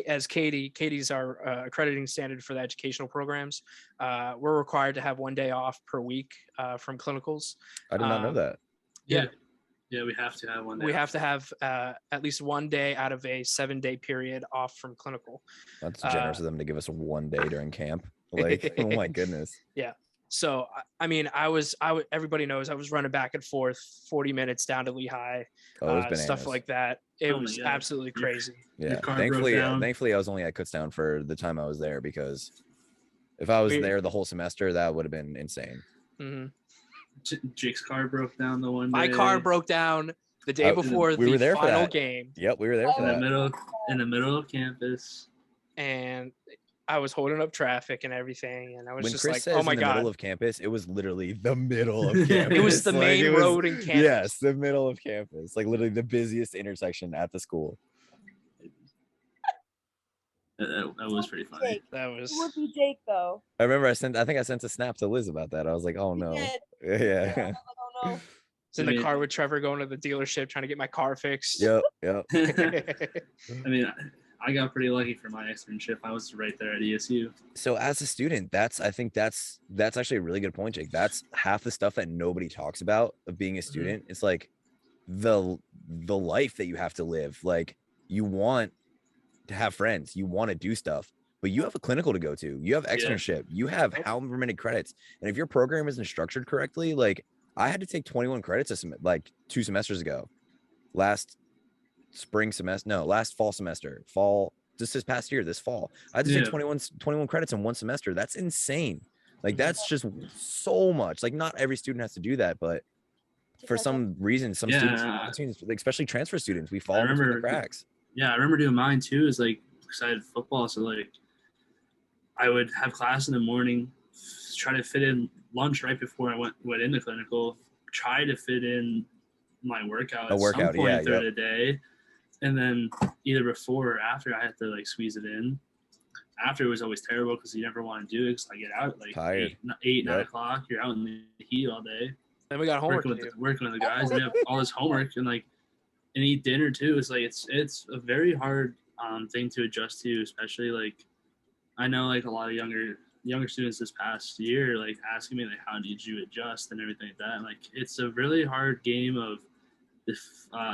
as Katie's our accrediting standard for the educational programs, we're required to have 1 day off per week from clinicals. I did not know that. Yeah, we have to have 1 day. We have to have at least 1 day out of a 7-day period off from clinical. That's generous of them to give us 1 day during camp. Like, oh my goodness. Yeah. So, I mean, everybody knows I was running back and forth 40 minutes down to Lehigh, stuff like that. It was absolutely crazy. Yeah. Thankfully, I was only at Kutztown for the time I was there, because if I was there the whole semester, that would have been insane. Jake's car broke down the one day. My car broke down the day before we were there final for that game. Yep, we were there for that. In the middle of campus. And I was holding up traffic and everything, and I was when just Chris like, says "Oh my in the god!" Middle of campus, it was literally the middle of campus. It was the main road in campus. Yes, the middle of campus, like literally the busiest intersection at the school. That was pretty funny. That was. It would be Jake though. I remember I think I sent a snap to Liz about that. I was like, "Oh no!" Yeah. Oh no. It's in the car with Trevor going to the dealership trying to get my car fixed. Yep. I mean, I got pretty lucky for my externship. I was right there at ESU. So as a student, I think that's actually a really good point, Jake. That's half the stuff that nobody talks about of being a student. It's like the life that you have to live. Like, you want to have friends, you want to do stuff, but you have a clinical to go to. You have externship. You have however many credits. And if your program isn't structured correctly, like I had to take 21 credits like 2 semesters ago. Last fall semester, just this past year, this fall, I had to take 21 credits in 1 semester. That's insane. Like, that's just so much. Like, not every student has to do that, but for some reason, some students, especially transfer students, we fall into the cracks. Yeah, I remember doing mine too. Is like, because I had football, so like I would have class in the morning, try to fit in lunch right before I went into clinical, try to fit in my workout A at some workout, point yeah, through yep. the day, and then either before or after I had to like squeeze it in. After it was always terrible because you never want to do it. Because I get out at like Tired. 8, 9 Yep. o'clock. You're out in the heat all day, Then we got homework to do. working with the guys, and they have all this homework and eat dinner too. It's like it's a very hard thing to adjust to, especially like I know like a lot of younger students this past year like asking me like how did you adjust and everything like that. And, like it's a really hard game of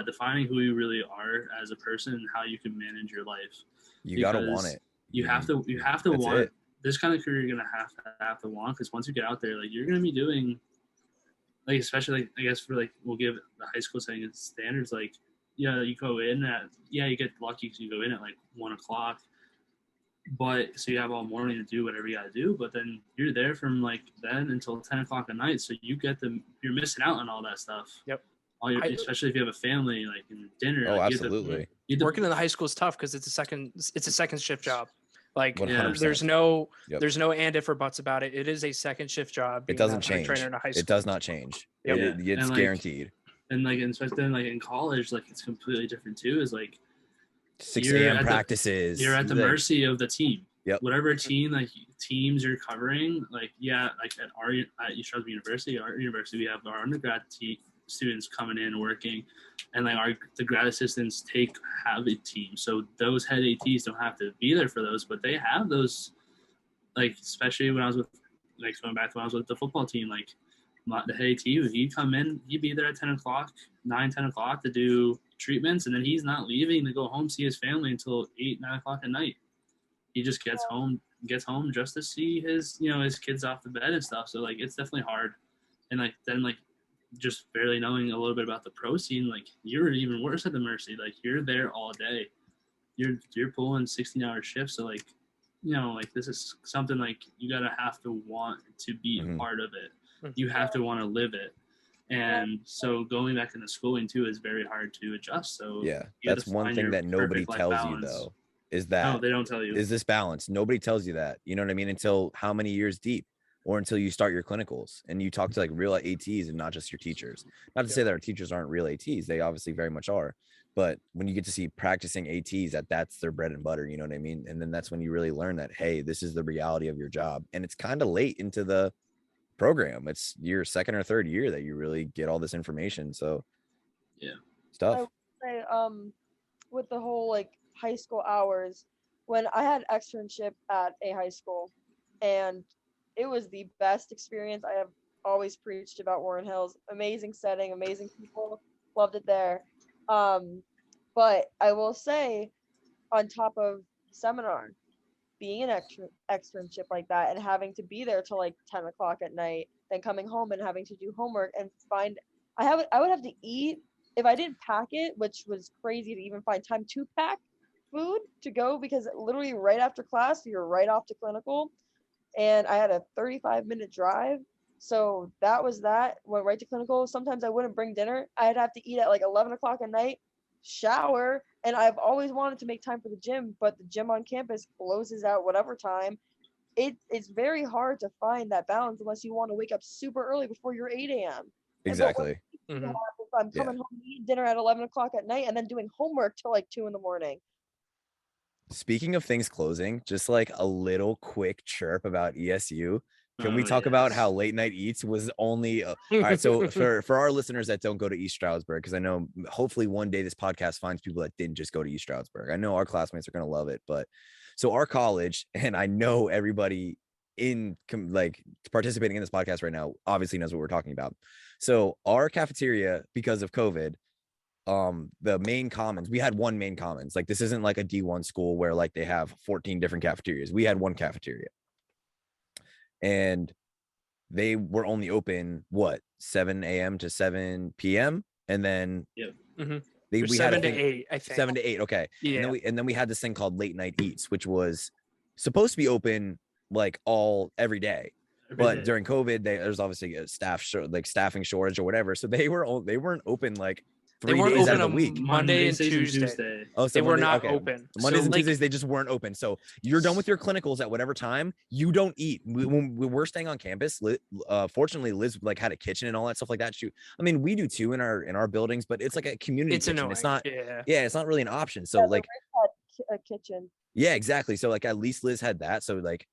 defining who you really are as a person and how you can manage your life. You gotta want it. You have to That's want it. this kind of career. You're gonna have to want, because once you get out there, like you're gonna be doing like, especially like I guess for like we'll give the high school setting as standards, like you go in at you get lucky because you go in at like 1 o'clock, but so you have all morning to do whatever you gotta do, but then you're there from like then until 10 o'clock at night, so you're missing out on all that stuff. Yep. Especially if you have a family, like in dinner. Oh, like, absolutely. Working in the high school is tough because it's a second shift job. Like 100%. there's no Yep. there's no and if or buts about it. It is a second shift job. It doesn't change. Trainer in a high school. It does not change. Yep. It's And, guaranteed. And like, and especially then like in college, like it's completely different too. Is like 6 you're a.m. at practices. you're at the mercy of the team. Yep. Whatever team teams you're covering, like like at East Stroudsburg University, our university, we have our undergrad students coming in working, and like the grad assistants have a team. So those head ATs don't have to be there for those, but they have those. Like especially when I was with going back to when I was with the football team, like the head AT, he'd come in, he'd be there at 10 o'clock, 9, 10 o'clock to do treatments, and then he's not leaving to go home see his family until 8, 9 o'clock at night. He just gets home just to see his his kids off the bed and stuff. So like it's definitely hard. And like then like just barely knowing a little bit about the pro scene, like you're even worse at the mercy. Like you're there all day. You're pulling 16-hour shifts. So like like this is something like you gotta have to want to be a part of it. You have to want to live it. And so going back into schooling too is very hard to adjust. So yeah, that's one thing that nobody tells you though. Is that no, they don't tell you. Is this balance? Nobody tells you that. You know what I mean? Until how many years deep, or until you start your clinicals and you talk to like real ATs and not just your teachers. Not to say that our teachers aren't real ATs; they obviously very much are. But when you get to see practicing ATs, that's their bread and butter. You know what I mean? And then that's when you really learn that hey, this is the reality of your job, and it's kind of late into the program. It's your second or third year that you really get all this information. So yeah, stuff. I would say, with the whole like high school hours, when I had externship at a high school, and it was the best experience. I have always preached about Warren Hills. Amazing setting, amazing people, loved it there. But I will say, on top of seminar, being an externship like that and having to be there till like 10 o'clock at night, then coming home and having to do homework and I would have to eat if I didn't pack it, which was crazy to even find time to pack food to go, because literally right after class you're right off to clinical, and I had a 35-minute drive. So that went right to clinical. Sometimes I wouldn't bring dinner. I'd have to eat at like 11 o'clock at night, shower, and I've always wanted to make time for the gym, but the gym on campus closes at whatever time. It's very hard to find that balance unless you want to wake up super early before your 8 a.m. Exactly. If I'm coming home, eating dinner at 11 o'clock at night, and then doing homework till like 2 in the morning. Speaking of things closing, just like a little quick chirp about ESU. Can we talk about how late night eats was only all right? So for our listeners that don't go to East Stroudsburg, because I know hopefully one day this podcast finds people that didn't just go to East Stroudsburg. I know our classmates are going to love it, but so our college, and I know everybody in like participating in this podcast right now obviously knows what we're talking about. So our cafeteria, because of COVID, the main commons, we had one main commons. Like this isn't like a D1 school where like they have 14 different cafeterias. We had one cafeteria, and they were only open 7 a.m. to 7 p.m. and then we 7 to 8, I think. 7 to 8. Okay. Yeah. And then we had this thing called late night eats, which was supposed to be open like every day. But during COVID, there's obviously a staffing shortage or whatever. So they weren't open like They 3 weren't days out open of the on week. Monday and Mondays Tuesday. Oh, so They were Monday- not okay. open. Mondays So, and like, Tuesdays, they just weren't open. So you're done with your clinicals at whatever time. You don't eat. When we're staying on campus, fortunately, Liz like had a kitchen and all that stuff like that. I mean, we do too in our buildings, but it's like a community it's kitchen. annoying. It's not. Yeah. Yeah, it's not really an option. So Yeah, like, had a kitchen. yeah, exactly. So like, at least Liz had that. So like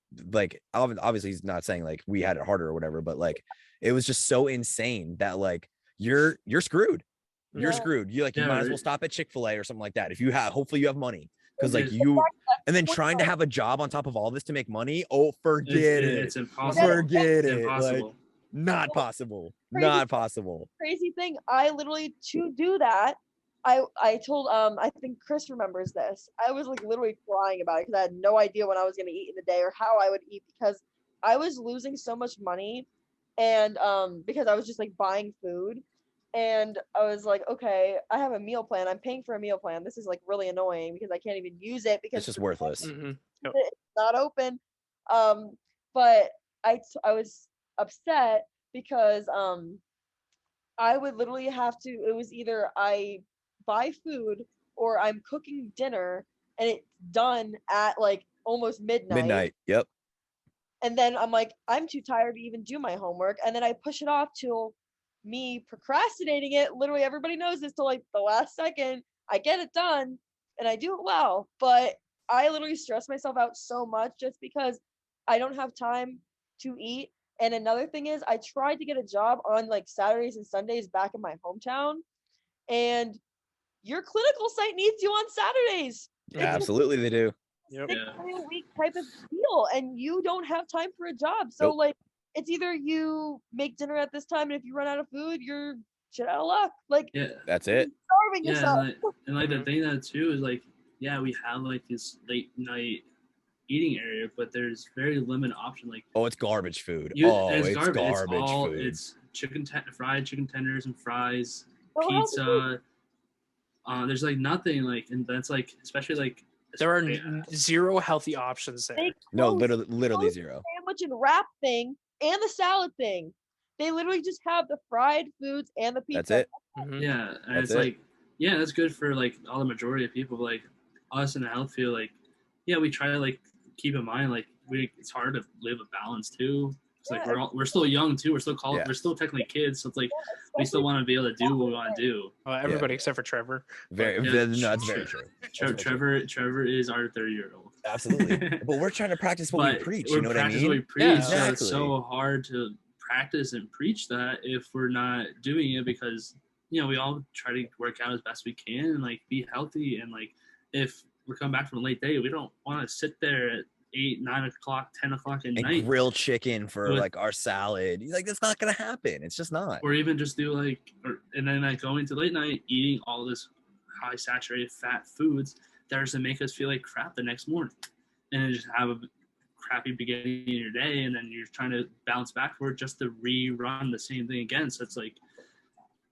obviously, he's not saying like we had it harder or whatever, but like, it was just so insane that like you're screwed. You're Yeah. screwed. You Yeah, might as well right. stop at Chick-fil-A or something like that. If you have, hopefully you have money. Because like Yeah. you, and then trying to have a job on top of all this to make money. Oh, forget it. It's impossible. Forget It's it. impossible. Like, not possible. Crazy. Not possible. Crazy thing, I literally to do that, I told I think Chris remembers this. I was like literally crying about it because I had no idea when I was gonna eat in the day or how I would eat because I was losing so much money, and because I was just like buying food, and I was like, okay, I have a meal plan. I'm paying for a meal plan. This is like really annoying because I can't even use it because It's just worthless. Mhm. it's not open. But I was upset because I would literally have to, it was either I buy food or I'm cooking dinner and it's done at like almost midnight. Yep. And then I'm like, I'm too tired to even do my homework. And then I push it off till me procrastinating it. Literally, everybody knows this till like the last second. I get it done and I do it well. But I literally stress myself out so much just because I don't have time to eat. And another thing is, I tried to get a job on like Saturdays and Sundays back in my hometown. And your clinical site needs you on Saturdays. Yeah, It's a Absolutely, they do. Yep. 6 day a week type of deal, and you don't have time for a job. So Nope. like, it's either you make dinner at this time, and if you run out of food, you're shit out of luck. Like, Yeah. That's it. starving Yeah. yourself. And like the Mhm. thing that too is like, yeah, we have like this late night eating area, but there's very limited option. Like Oh, it's garbage food. you, Oh, it's it's garbage. garbage It's all food. it's fried chicken tenders and fries, So healthy food. pizza. There's like nothing like, and that's like especially like There are yeah. zero healthy options there. They No, close literally the zero. sandwich and wrap thing and the salad thing. They literally just have the fried foods and the pizza. That's it. Mhm. Yeah, and That's it's it. like, yeah, that's good for like all the majority of people. But like us in the health field, like, yeah, we try to like keep in mind like it's hard to live a balance too. It's like Yeah. we're still young too. We're still Yeah. we're still technically kids. So it's like we Especially still want to be able to do what we want to do. Well, everybody except for Trevor. Very, Yeah, no, that's very true. That's very true. Trevor is our 30-year-old. Absolutely. But we're trying to practice what we But preach. we're You know what I practicing mean? what we preach. Yeah, So it's exactly. so hard to practice and preach that if we're not doing it because we all try to work out as best we can and like be healthy and like if we're coming back from a late day, we don't want to sit there at 8, 9 o'clock, 10 o'clock at And night, grill chicken for With- like our salad. Like that's not gonna happen. It's just not. or even just do like, and then like going to late night eating all this high saturated fat foods that are to make us feel like crap the next morning, and then just have a crappy beginning of your day, and then you're trying to bounce backward just to rerun the same thing again. So it's like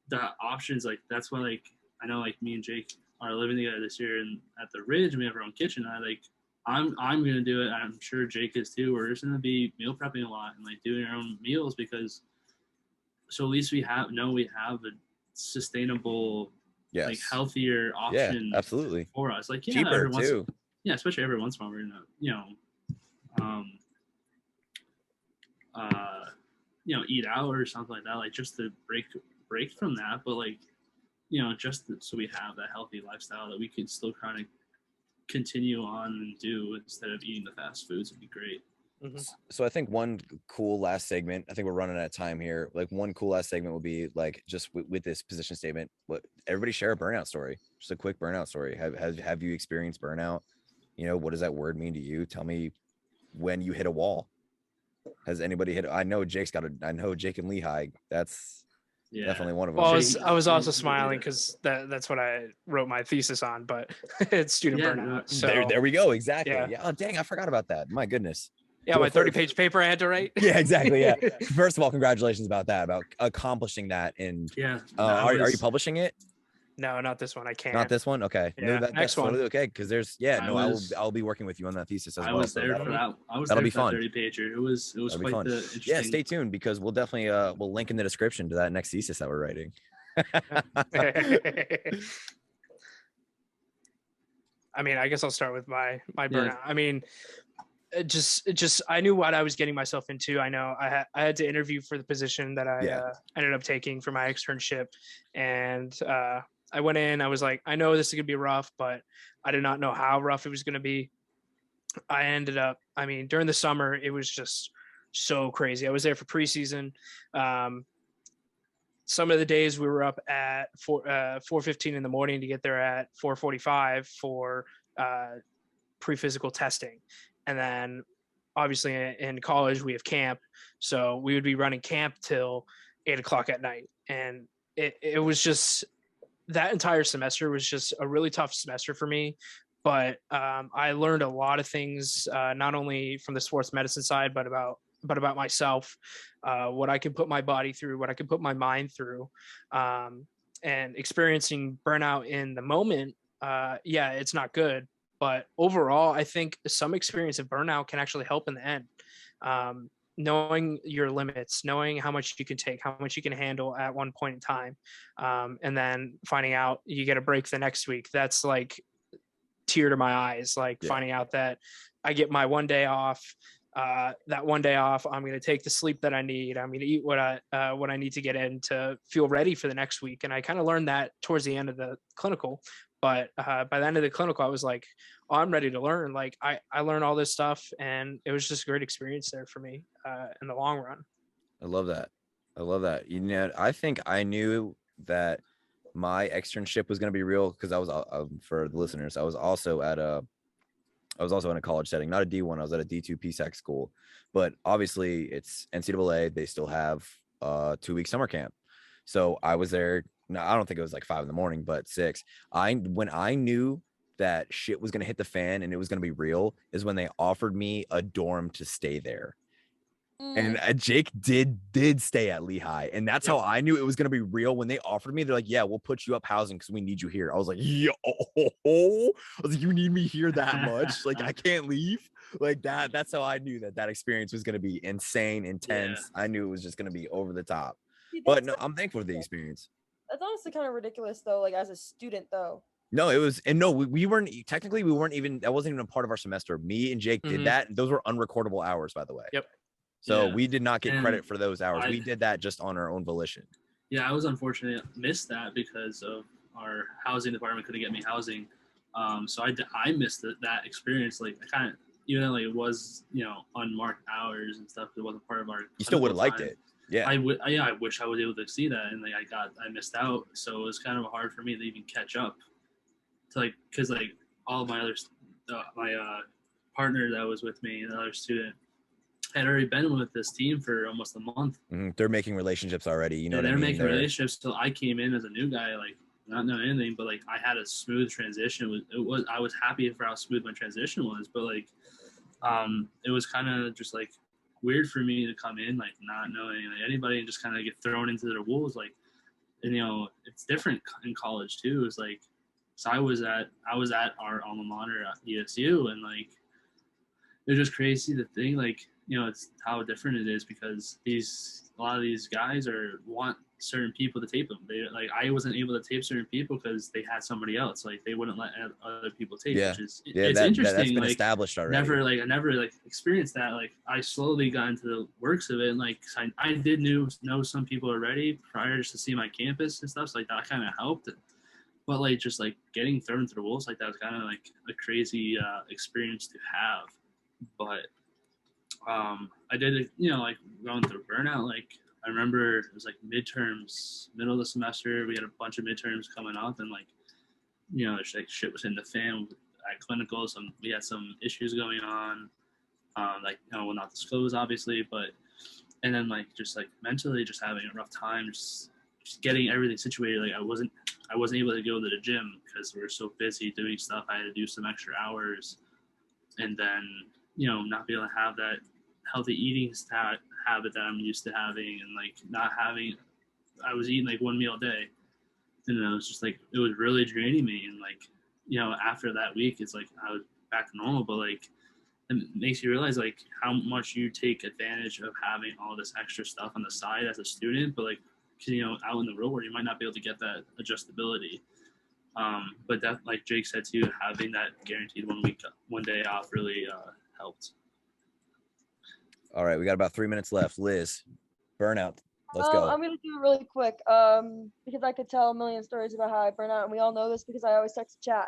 the options, like that's why like I know like me and Jake are living together this year and at the Ridge and we have our own kitchen. I'm gonna do it. I'm sure Jake is too. We're just gonna be meal prepping a lot and like doing our own meals because so at least we have a sustainable, Yes. like healthier Yeah, option absolutely. for us. Like yeah, Cheaper every once, too. yeah, especially every once in a while we're gonna eat out or something like that, like just to break from that. But like just so we have that healthy lifestyle that we could still kind of continue on and do instead of eating the fast foods would be great. So I think one cool last segment, I think we're running out of time here. Like one cool last segment will be like just with this position statement, what everybody share a burnout story, just a quick burnout story. Have you experienced burnout? What does that word mean to you? Tell me when you hit a wall. Has anybody hit? I know Jake and Lehigh. That's Yeah, definitely one of them. Well, Jake- I was also Jake- smiling because that's what I wrote my thesis on, but it's student Yeah, burnout. So there we go. Exactly. Yeah. Yeah. Oh, dang, I forgot about that. My goodness. yeah, my Well, 30-page paper I had to write. Yeah, exactly. Yeah. First of all, congratulations about accomplishing that. And yeah. are you publishing it? No, not this one. I can't. Not this one. Okay. Yeah, No, that's next one. totally okay. Because there's I'll be working with you on that thesis as I well. was so there that'll for that. I was that'll there be for that fun. 30-pager. It was that'll be quite fun. the interesting. Yeah, stay tuned because we'll definitely we'll link in the description to that next thesis that we're writing. I mean, I guess I'll start with my Yeah. burnout. I mean, it just I knew what I was getting myself into. I know I had to interview for the position that I Yeah. ended up taking for my externship, and I went in. I was like, I know this is gonna be rough, but I did not know how rough it was gonna be. I ended up, I mean, during the summer, it was just so crazy. I was there for preseason. Um, some of the days we were up at 4:15 in the morning to get there at 4:45 for pre-physical testing, and then obviously in college we have camp, so we would be running camp till 8 o'clock at night, and it was just that entire semester was just a really tough semester for me. But I learned a lot of things, not only from the sports medicine side, but about myself, what I could put my body through, what I could put my mind through, and experiencing burnout in the moment. Yeah, it's not good, but overall, I think some experience of burnout can actually help in the end. Knowing your limits, knowing how much you can take, how much you can handle at one point in time, and then finding out you get a break the next week. That's like tear to my eyes, like Yeah. finding out that I get my one day off. That one day off, I'm going to take the sleep that I need. I'm going to eat what I need to get in to feel ready for the next week. And I kind of learned that towards the end of the clinical. But by the end of the clinical, I was like, oh, I'm ready to learn. Like I learned all this stuff, and it was just a great experience there for me in the long run. I love that. I love that. You know, I think I knew that my externship was going to be real because I was, for the listeners, I was also in a college setting, not a D1. I was at a D2 PSAC school, but obviously it's NCAA. They still have 2 week summer camp. So I was there. No, I don't think it was like 5 a.m, but 6. When I knew that shit was going to hit the fan and it was going to be real is when they offered me a dorm to stay there. And Jake did stay at Lehigh, and that's how I knew it was gonna be real. When they offered me, they're like, "Yeah, we'll put you up housing because we need you here." I was like, "Yo!" I was like, "You need me here that much? Like, I can't leave." Like that. That's how I knew that experience was gonna be insane, intense. I knew it was just gonna be over the top. But no, I'm thankful for the experience. That's honestly kind of ridiculous, though. Like as a student, though. No, it was, and no, we weren't technically, we weren't even, that wasn't even a part of our semester. Me and Jake did that. Those were unrecordable hours, by the way. Yep. So we did not get And credit for those hours. We did that just on our own volition. Yeah, I was unfortunate missed that because of our housing department couldn't get me housing. So I missed that experience. Like I kind of, even though like it was, unmarked hours and stuff, it wasn't part of our. You still would have liked time. it. Yeah. I wish I was able to see that, and like I missed out. So it was kind of hard for me to even catch up. To like, cause like all of my other, my partner that was with me, another student, had already been with this team for almost a month. They're making relationships already. You know what I they're mean? making relationships. So I came in as a new guy, like not knowing anything, but like I had a smooth transition. I was happy for how smooth my transition was, but like it was kind of just like weird for me to come in like not knowing like anybody and just kind of get thrown into their wolves. Like, and it's different in college too. It's like, so I was at our alma mater at ESU, and like it was just crazy to think like, it's how different it is because a lot of these guys want certain people to tape them. I wasn't able to tape certain people because they had somebody else. Like they wouldn't let other people tape. Yeah. Which is it's interesting. That's been like, established already. I never like experienced that. Like I slowly got into the works of it. And like I did know some people already prior just to see my campus and stuff. So like that kind of helped. But like just like getting thrown to the wolves like that was kind of like a crazy experience to have. But I did it, like going through burnout. Like I remember it was like midterms, middle of the semester. We had a bunch of midterms coming up, and like, there's like shit was in the fan at clinical. We had some issues going on. Like will not disclose obviously, but and then like just like mentally just having a rough time, just getting everything situated. Like I wasn't able to go to the gym because we were so busy doing stuff. I had to do some extra hours, and then not be able to have that healthy eating habit that I'm used to having, and like not having. I was eating like one meal a day, and it was just like it was really draining me. And like after that week, it's like I was back to normal, but like it makes you realize like how much you take advantage of having all this extra stuff on the side as a student. But like out in the real world, you might not be able to get that adjustability. But that, like Jake said too, having that guaranteed 1 day off really helped. All right, we got about 3 minutes left. Liz, burnout. Let's go. I'm gonna do it really quick, because I could tell a million stories about how I burn out, and we all know this because I always text chat.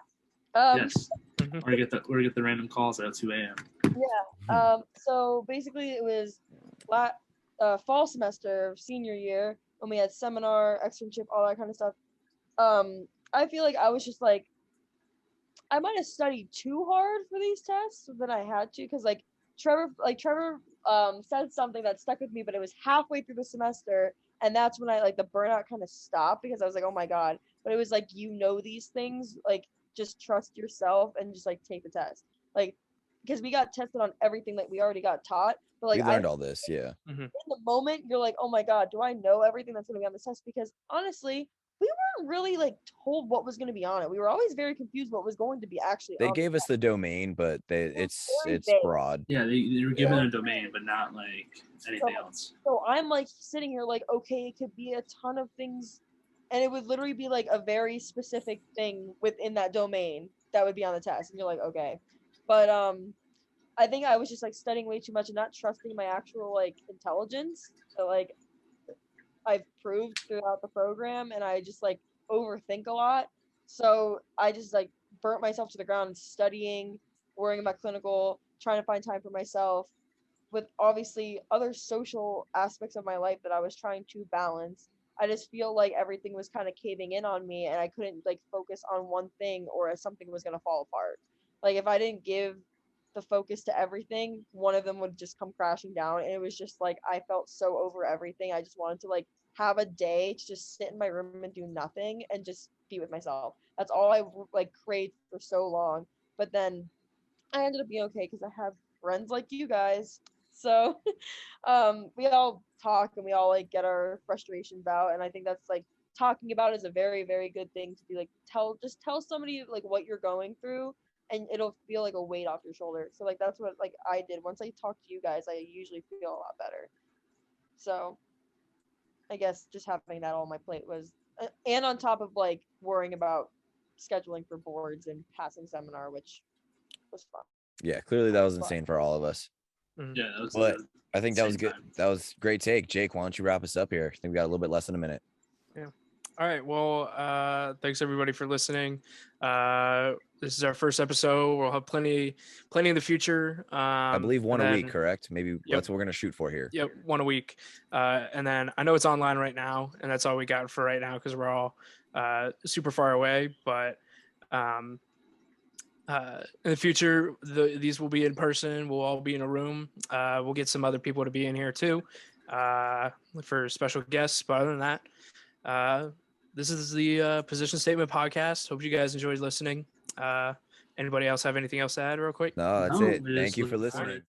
Yes, or get the random calls at 2 a.m. So basically, it was fall semester of senior year when we had seminar, externship, all that kind of stuff. I feel like I was just like, I might have studied too hard for these tests than I had to, because Trevor said something that stuck with me, but it was halfway through the semester, and that's when the burnout kind of stopped, because I was like, oh my god. But it was like, these things, just trust yourself and just take the test, because we got tested on everything that we already got taught, but we learned all this, yeah. In the moment you're like, oh my god, do I know everything that's going to be on this test? Because honestly, we weren't really told what was going to be on it. We were always very confused what was going to be actually They on gave the us the domain, but it's very vague. broad. Yeah, they were given a domain, but not anything else. So I'm sitting here okay, it could be a ton of things, and it would literally be a very specific thing within that domain that would be on the test, and you're like, okay. But I think I was just studying way too much and not trusting my actual intelligence. So I've proved throughout the program, and I just overthink a lot. So I just burnt myself to the ground studying, worrying about clinical, trying to find time for myself, with obviously other social aspects of my life that I was trying to balance. I just feel like everything was kind of caving in on me, and I couldn't focus on one thing, or something was gonna fall apart. If I didn't give the focus to everything, one of them would just come crashing down, and it was just I felt so over everything. I just wanted to have a day to just sit in my room and do nothing and just be with myself. That's all I craved for so long. But then I ended up being okay because I have friends like you guys. So we all talk and we all get our frustrations out, and I think that's talking about is a very, very good thing to be tell somebody what you're going through, and it'll feel like a weight off your shoulder. So that's what I did. Once I talk to you guys, I usually feel a lot better. So I guess just having that on my plate was, and on top of worrying about scheduling for boards and passing seminar, which was fun. Yeah, clearly that was insane for all of us. Yeah, that was But I think that was good. time. That was great take. Jake, why don't you wrap us up here? I think we got a little bit less than a minute. Yeah. All right. Well, thanks everybody for listening. This is our first episode. We'll have plenty in the future. I believe one a week, correct? Maybe that's what we're gonna shoot for here. Yep, one a week. And then I know it's online right now, and that's all we got for right now because we're all super far away. But in the future, these will be in person. We'll all be in a room. We'll get some other people to be in here too for special guests. But other than that, this is the Position Statement Podcast. Hope you guys enjoyed listening. Anybody else have anything else to add real quick? No, that's No, it. we Thank just you for look forward. listening.